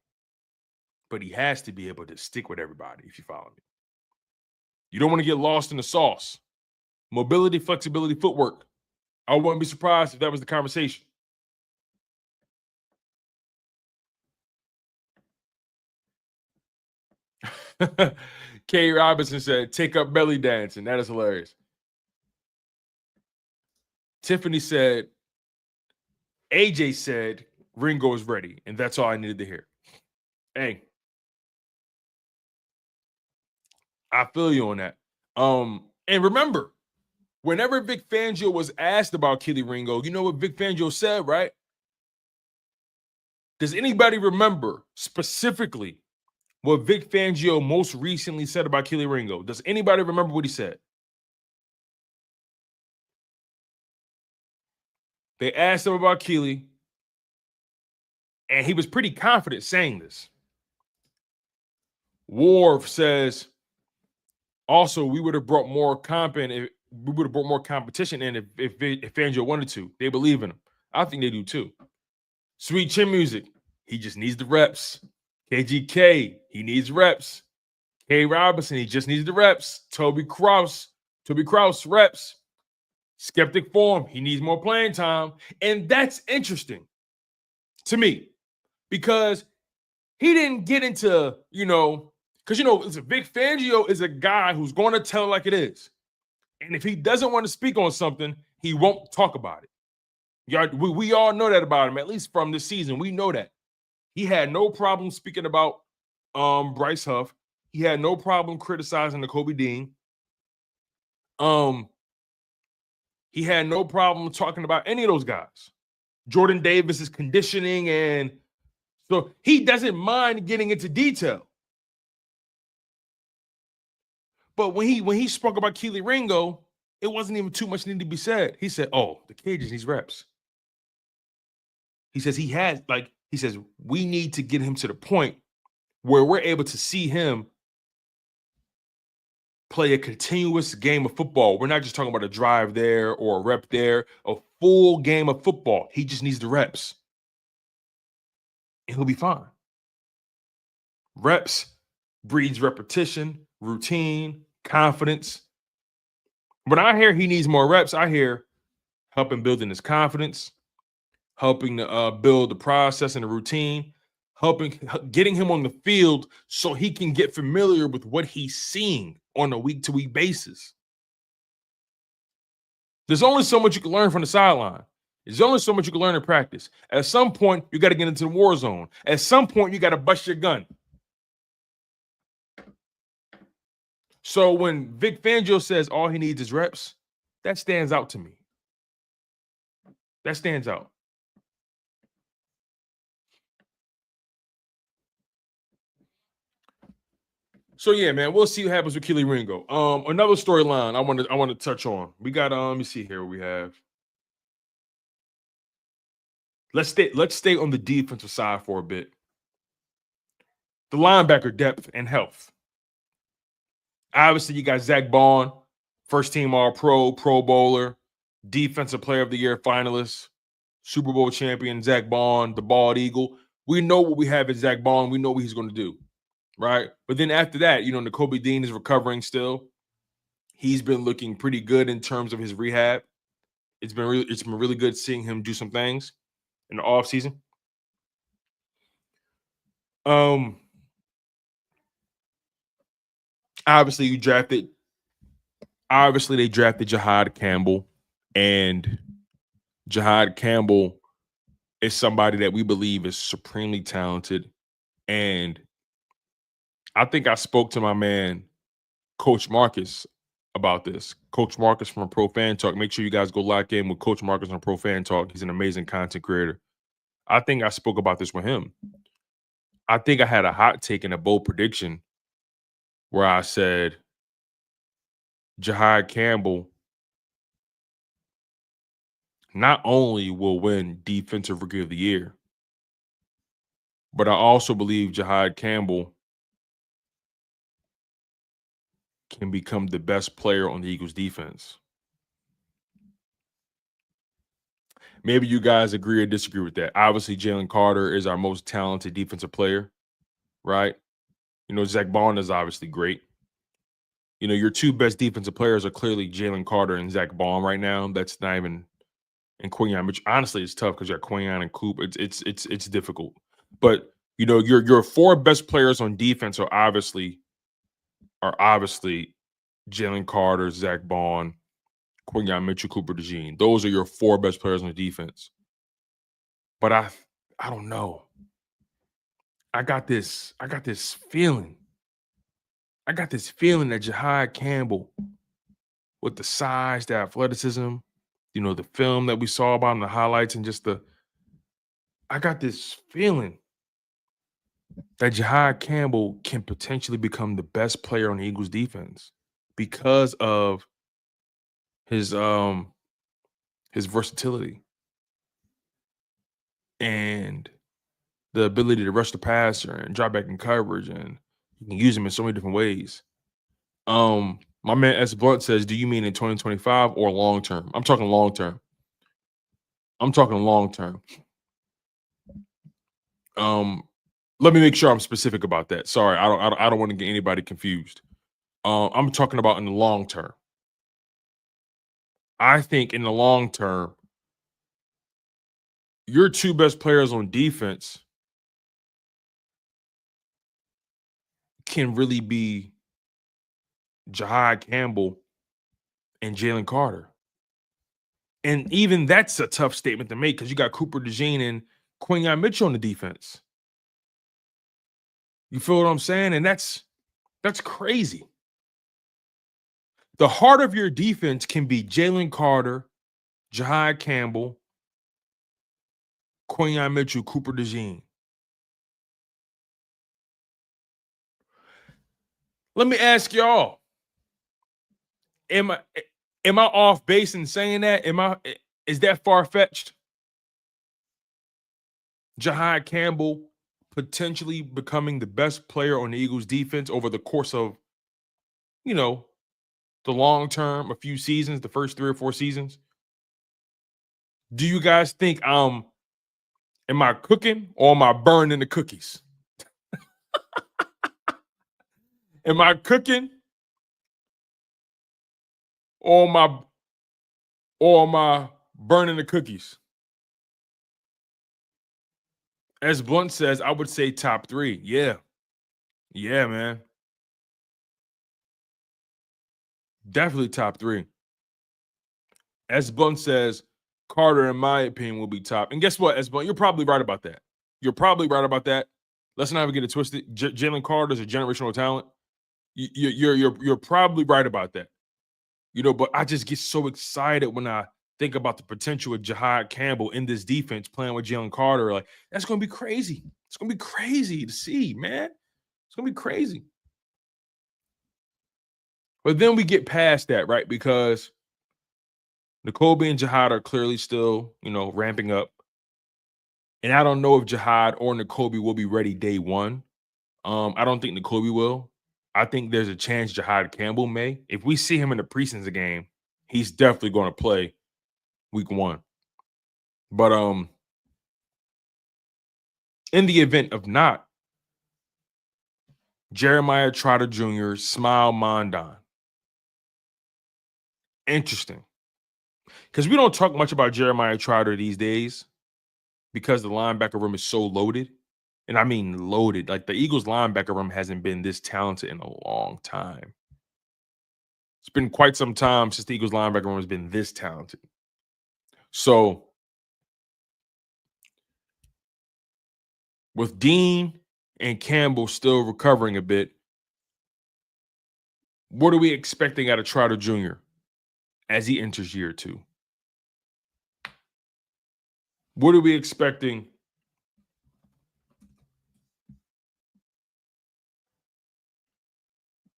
But he has to be able to stick with everybody, if you follow me. You don't want to get lost in the sauce. Mobility, flexibility, footwork. I wouldn't be surprised if that was the conversation. K. Robinson said, take up belly dancing. That is hilarious. Tiffany said, AJ said, Ringo is ready. And that's all I needed to hear. Hey, I feel you on that. And remember, whenever Vic Fangio was asked about Kelee Ringo, you know what Vic Fangio said, right? Does anybody remember specifically what Vic Fangio most recently said about Kelee Ringo? Does anybody remember what he said? They asked him about Kelee, and he was pretty confident saying this. Worf says, also, we would have brought more competition in if Fangio wanted to. They believe in him. I think they do too. Sweet Chin Music, he just needs the reps. KGK, he needs reps. K. Robinson, he just needs the reps. Toby Krause, reps. Skeptic Form, he needs more playing time. And that's interesting to me because he didn't get into, because, Vic Fangio is a guy who's going to tell it like it is. And if he doesn't want to speak on something, he won't talk about it. We all know that about him, at least from this season. We know that. He had no problem speaking about Bryce Huff. He had no problem criticizing the Kobe Dean. He had no problem talking about any of those guys. Jordan Davis's conditioning, and so he doesn't mind getting into detail. But when he spoke about Kelee Ringo, it wasn't even too much needed to be said. He said, "Oh, the kid just needs reps." He says we need to get him to the point where we're able to see him play a continuous game of football. We're not just talking about a drive there or a rep there, a full game of football. He just needs the reps. And he'll be fine. Reps breeds repetition, routine, confidence. When I hear he needs more reps, I hear helping building his confidence, helping to build the process and the routine, getting him on the field so he can get familiar with what he's seeing on a week-to-week basis. There's only so much you can learn from the sideline. There's only so much you can learn in practice. At some point, you got to get into the war zone. At some point, you got to bust your gun. So when Vic Fangio says all he needs is reps, that stands out to me. That stands out. So yeah, man, we'll see what happens with Kelee Ringo. Another storyline I want to touch on. We got let me see here what we have. Let's stay on the defensive side for a bit. The linebacker depth and health. Obviously, you got Zack Baun, first team All Pro, Pro Bowler, Defensive Player of the Year finalist, Super Bowl champion Zack Baun, the bald eagle. We know what we have at Zack Baun. We know what he's going to do, right? But then after that, Nakobe Dean is recovering still. He's been looking pretty good in terms of his rehab. It's been really good seeing him do some things in the offseason. Obviously they drafted Jihaad Campbell, and Jihaad Campbell is somebody that we believe is supremely talented. And I think I spoke to my man, Coach Marcus, about this. Coach Marcus from Pro Fan Talk. Make sure you guys go lock in with Coach Marcus on Pro Fan Talk. He's an amazing content creator. I think I spoke about this with him. I think I had a hot take and a bold prediction where I said Jihaad Campbell not only will win Defensive Rookie of the Year, but I also believe Jihaad Campbell can become the best player on the Eagles defense. Maybe you guys agree or disagree with that. Obviously, Jalen Carter is our most talented defensive player, right? Zack Baun is obviously great. Your two best defensive players are clearly Jalen Carter and Zack Baun right now. That's not even in Quinyon, which honestly is tough because you got Quinyon and Coop. It's difficult. But your four best players on defense are obviously Jalen Carter, Zack Baun, Quinyon Mitchell, Cooper DeJean. Those are your four best players on the defense. But I don't know. I got this feeling. I got this feeling that Jihaad Campbell, with the size, the athleticism, the film that we saw about him, the highlights, and I got this feeling that Jihaad Campbell can potentially become the best player on the Eagles defense because of his versatility and the ability to rush the passer and drop back in coverage, and you can use him in so many different ways. My man S. Blunt says, do you mean in 2025 or long term? I'm talking long term. Let me make sure I'm specific about that. Sorry, I don't want to get anybody confused. I'm talking about in the long term. I think in the long term, your two best players on defense can really be Jihaad Campbell and Jalen Carter. And even that's a tough statement to make because you got Cooper DeJean and Quinyon Mitchell on the defense. You feel what I'm saying? And that's crazy. The heart of your defense can be Jalen Carter, Jihaad Campbell, Quinyon Mitchell, Cooper DeJean. Let me ask y'all, am I off base in saying that? Is that far-fetched? Jihaad Campbell potentially becoming the best player on the Eagles defense over the course of, the long term, a few seasons, the first 3 or 4 seasons. Do you guys think am I cooking or am I burning the cookies? Am I cooking or am I burning the cookies? As Blunt says, I would say top 3. Yeah. Yeah, man. Definitely top 3. As Blunt says, Carter, in my opinion, will be top. And guess what, as Blunt, you're probably right about that. Let's not even get it twisted. Jalen Carter is a generational talent. You're probably right about that. But I just get so excited when I think about the potential of Jihaad Campbell in this defense playing with Jalen Carter. Like, that's going to be crazy. It's going to be crazy to see, man. It's going to be crazy. But then we get past that, right? Because Nakobe and Jihaad are clearly still, ramping up. And I don't know if Jihaad or Nakobe will be ready day one. I don't think Nakobe will. I think there's a chance Jihaad Campbell may. If we see him in the preseason game, he's definitely going to play week one. But in the event of not, Jeremiah Trotter Jr., Smile Mondon. Interesting. Because we don't talk much about Jeremiah Trotter these days because the linebacker room is so loaded. And I mean loaded. Like the Eagles linebacker room hasn't been this talented in a long time. It's been quite some time since the Eagles linebacker room has been this talented. So with Dean and Campbell still recovering a bit, what are we expecting out of Trotter Jr. as he enters year two? What are we expecting?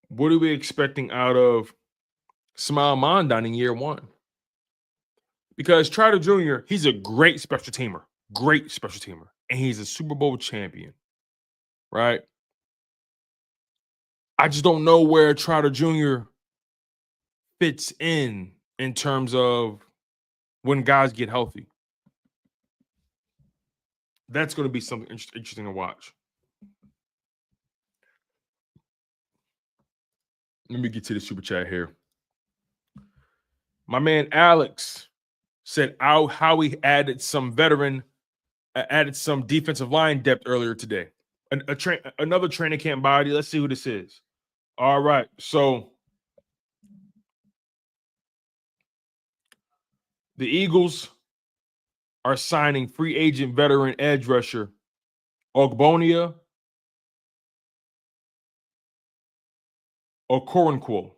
What are we expecting out of Smile Mondon in year one? Because Trotter Jr., he's a great special teamer, and he's a Super Bowl champion, right? I just don't know where Trotter Jr. fits in terms of when guys get healthy. That's going to be something interesting to watch. Let me get to the super chat here. My man Alex said Howie added some defensive line depth earlier today. Another training camp body. Let's see who this is. All right, so the Eagles are signing free agent veteran edge rusher Ogbonia Okoronkwo.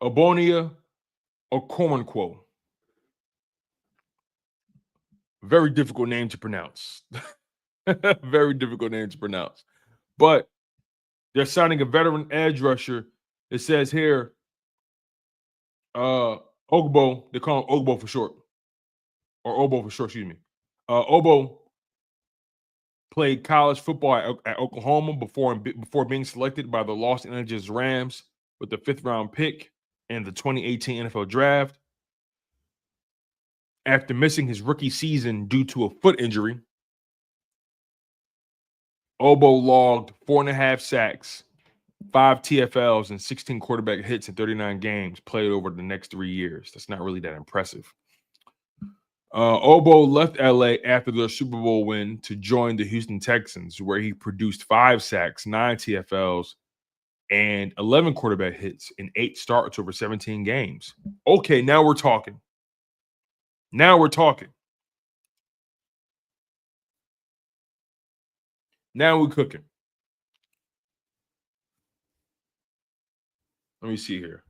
Ogbonia Okoronkwo. Very difficult name to pronounce. Very difficult name to pronounce. But they're signing a veteran edge rusher. It says here, Ogbo. They call him Ogbo for short. Or Obo for short, excuse me. Obo played college football at Oklahoma before being selected by the Los Angeles Rams with the 5th round pick in the 2018 NFL Draft. After missing his rookie season due to a foot injury, Obo logged 4.5 sacks, 5 TFLs, and 16 quarterback hits in 39 games played over the next 3 years. That's not really that impressive. Obo left LA after their Super Bowl win to join the Houston Texans, where he produced 5 sacks, 9 TFLs, and 11 quarterback hits in 8 starts over 17 games. Okay, now we're talking. Now we're cooking. Let me see here.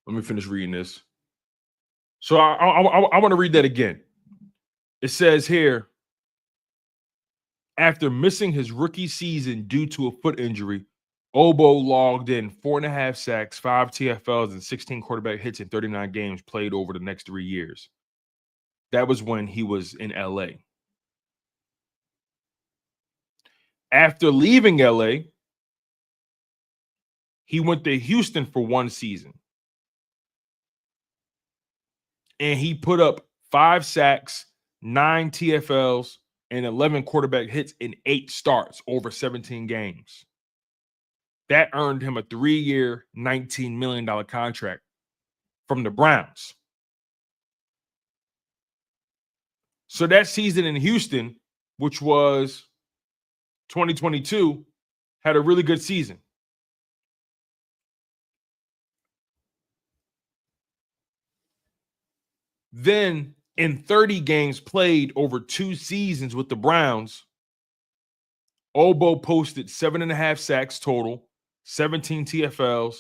Let me finish reading this. So I want to read that again. It says here, after missing his rookie season due to a foot injury, Obo logged in 4.5 sacks, 5 TFLs, and 16 quarterback hits in 39 games played over the next 3 years. That was when he was in LA. After leaving LA, he went to Houston for 1 season. And he put up 5 sacks, 9 TFLs, and 11 quarterback hits in 8 starts over 17 games. That earned him a 3-year, $19 million contract from the Browns. So that season in Houston, which was 2022, had a really good season. Then in 30 games played over 2 seasons with the Browns, Obo posted 7.5 sacks total, 17 TFLs,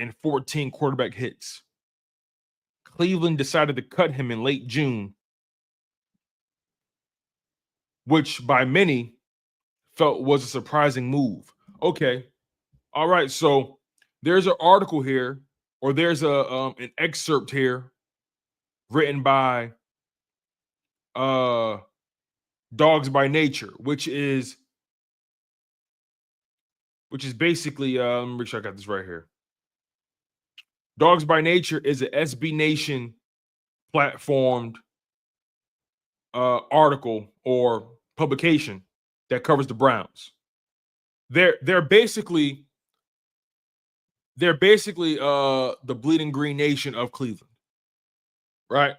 and 14 quarterback hits. Cleveland decided to cut him in late June, which by many felt was a surprising move. Okay. All right. So there's an article here, or there's an excerpt here written by Dogs by Nature, which is basically let me make sure I got this right here. Dogs by Nature is an SB Nation platformed article or publication that covers the Browns. They're basically the Bleeding Green Nation of Cleveland, right?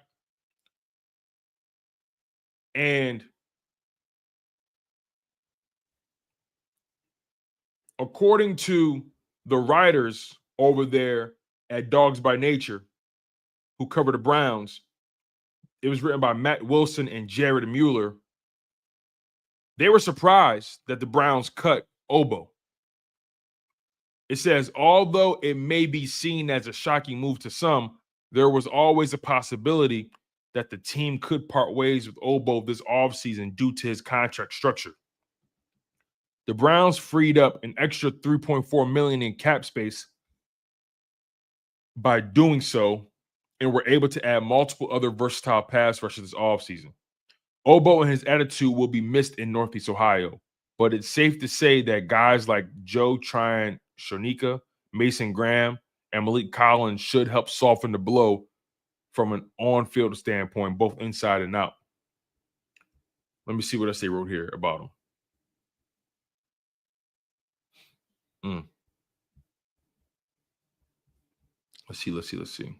And according to the writers over there at Dogs by Nature, who cover the Browns, it was written by Matt Wilson and Jared Mueller. They were surprised that the Browns cut Obo. It says, although it may be seen as a shocking move to some, there was always a possibility that the team could part ways with Obo this offseason due to his contract structure. The Browns freed up an extra $3.4 million in cap space by doing so, and were able to add multiple other versatile pass rushers this offseason. Obo and his attitude will be missed in Northeast Ohio, but it's safe to say that guys like Joe Tryon Shonika, Mason Graham, and Malik Collins should help soften the blow from an on-field standpoint, both inside and out. Let me see what else they wrote here about him. Let's see.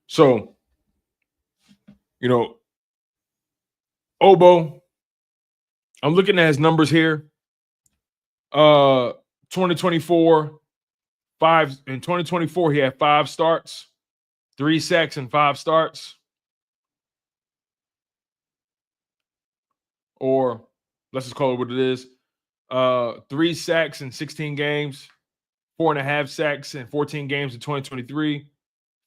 So, Obo, I'm looking at his numbers here. 2024, in 2024, he had 5 starts, 3 sacks and 5 starts. Or let's just call it what it is. 3 sacks in 16 games, 4.5 sacks in 14 games in 2023,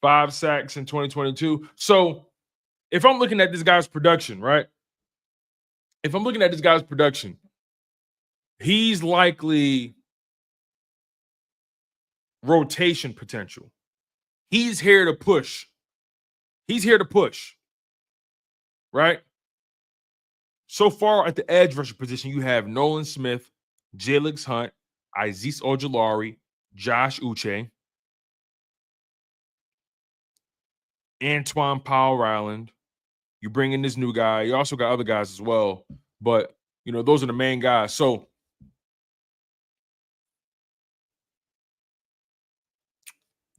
5 sacks in 2022. So if I'm looking at this guy's production, right? He's likely rotation potential. He's here to push. Right? So far at the edge rusher position, you have Nolan Smith, Jalen Hunt, Azeez Ojulari, Josh Uche, Antoine Powell-Ryland. You bring in this new guy. You also got other guys as well. But, those are the main guys. So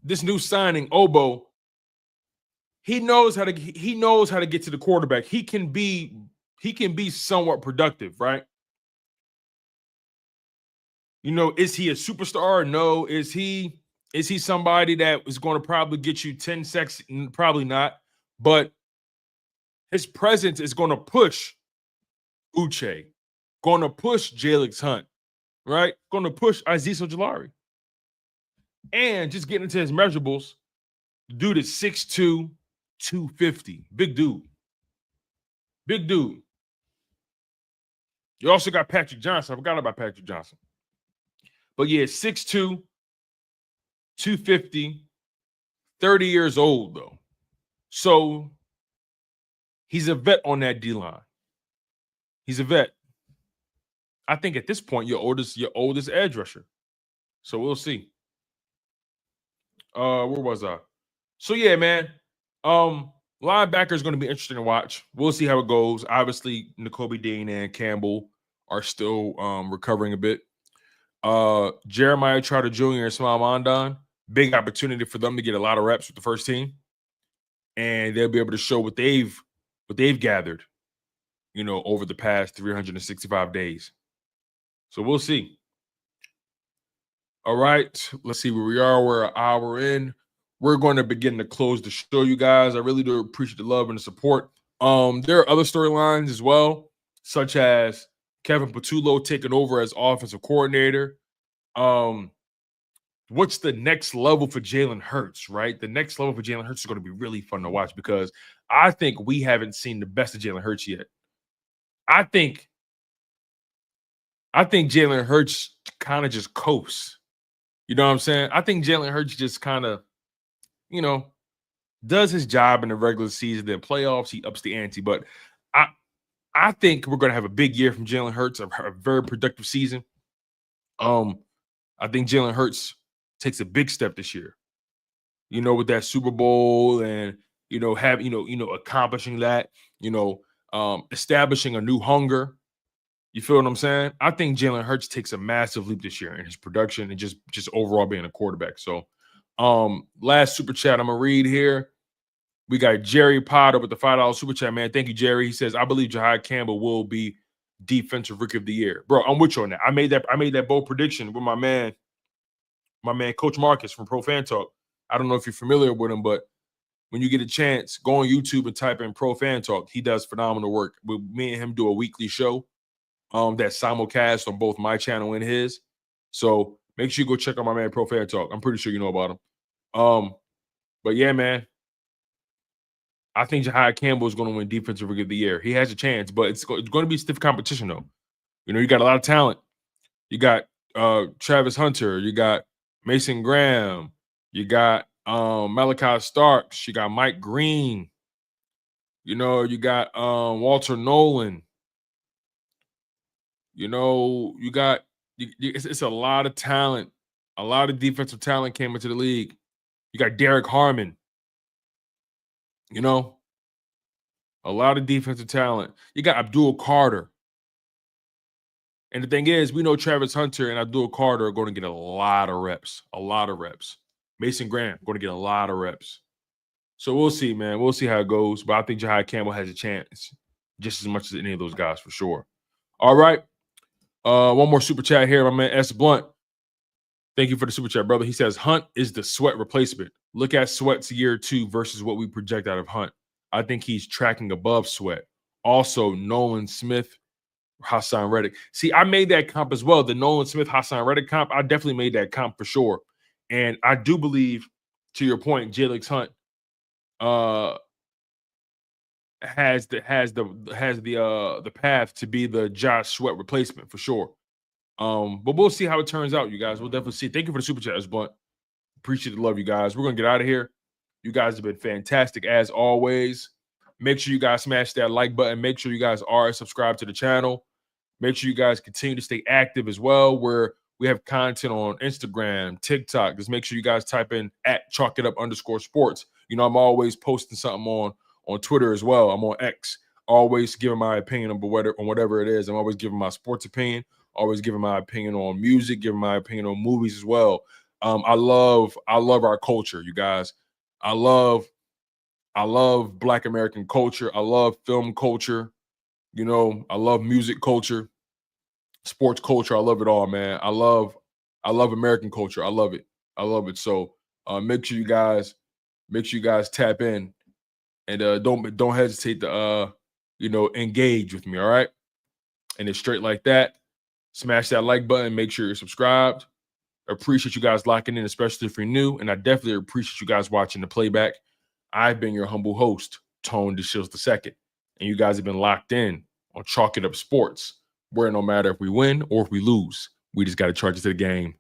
this new signing, Obo, he knows how to get to the quarterback. He can be somewhat productive, right? Is he a superstar? No. Is he somebody that is going to probably get you 10 sacks? Probably not. But his presence is going to push Uche, going to push Jalen Hunt, right? Going to push Azeez Ojulari. And just getting into his measurables, the dude is 6'2", 250. Big dude. You also got Patrick Johnson. I forgot about Patrick Johnson. But yeah, 6'2", 250, 30 years old, though. So he's a vet on that D-line. He's a vet. I think at this point, your oldest edge rusher. So we'll see. Where was I? So yeah, man. Linebacker is going to be interesting to watch. We'll see how it goes. Obviously, Nakobe Dean and Campbell are still recovering a bit. Jeremiah Trotter Jr. and Ismail Mondon, big opportunity for them to get a lot of reps with the first team, and they'll be able to show what they've gathered, over the past 365 days. So we'll see. All right, let's see where we are. We're an hour in. We're going to begin to close the show, you guys. I really do appreciate the love and the support. There are other storylines as well, such as Kevin Patullo taking over as offensive coordinator. What's the next level for Jalen Hurts, right? The next level for Jalen Hurts is going to be really fun to watch because I think we haven't seen the best of Jalen Hurts yet. I think Jalen Hurts kind of just coasts. You know what I'm saying? I think Jalen Hurts just kind of, does his job in the regular season. Then playoffs, he ups the ante. But I think we're going to have a big year from Jalen Hurts, a very productive season. I think Jalen Hurts takes a big step this year. With that Super Bowl and accomplishing that. Establishing a new hunger. You feel what I'm saying? I think Jalen Hurts takes a massive leap this year in his production and just overall being a quarterback. So, last super chat I'm gonna read here. We got Jerry Potter with the $5 super chat, man. Thank you, Jerry. He says, I believe Jihaad Campbell will be defensive rookie of the year. Bro, I'm with you on that. I made that bold prediction with my man Coach Marcus from Pro Fan Talk. I don't know if you're familiar with him, but when you get a chance, go on YouTube and type in Pro Fan Talk. He does phenomenal work. Me and him do a weekly show that simulcast on both my channel and his. So make sure you go check out my man Pro Fan Talk. I'm pretty sure you know about him. But yeah, man. I think Jihaad Campbell is going to win Defensive Rookie of the Year. He has a chance, but it's going to be stiff competition, though. You got a lot of talent. You got Travis Hunter. You got Mason Graham. You got Malachi Starks. You got Mike Green. You got Walter Nolan. It's a lot of talent. A lot of defensive talent came into the league. You got Derek Harmon. A lot of defensive talent. You got Abdul Carter. And the thing is, we know Travis Hunter and Abdul Carter are going to get a lot of reps. A lot of reps. Mason Graham going to get a lot of reps. So we'll see, man. We'll see how it goes. But I think Jihaad Campbell has a chance just as much as any of those guys for sure. All right. One more super chat here. My man S. Blunt. Thank you for the super chat, brother. He says, Hunt is the Sweat replacement. Look at Sweat's year 2 versus what we project out of Hunt. I think he's tracking above Sweat. Also, Nolan Smith, Hassan Reddick. See, I made that comp as well. The Nolan Smith, Hassan Reddick comp, I definitely made that comp for sure. And I do believe, to your point, Jalen Hunt has the path to be the Josh Sweat replacement for sure. But we'll see how it turns out, you guys. We'll definitely see. Thank you for the super chat, Blunt. Appreciate the love, you guys. We're gonna get out of here. You guys have been fantastic as always. Make sure you guys smash that like button. Make sure you guys are subscribed to the channel. Make sure you guys continue to stay active as well, where we have content on Instagram, TikTok. Just make sure you guys type in @chalkitup_sports. I'm always posting something on Twitter as well. I'm on X, always giving my opinion on whatever it is. I'm always giving my sports opinion, always giving my opinion on music, giving my opinion on movies as well. I love our culture, you guys. I love Black American culture. I love film culture. I love music culture, sports culture. I love it all, man. I love American culture. I love it. So make sure you guys tap in and don't hesitate to engage with me. All right. And it's straight like that. Smash that like button. Make sure you're subscribed. Appreciate you guys locking in, especially if you're new. And I definitely appreciate you guys watching the playback. I've been your humble host, Tone DeShields II. And you guys have been locked in on Chalk It Up Sports, where no matter if we win or if we lose, we just got to charge it to the game.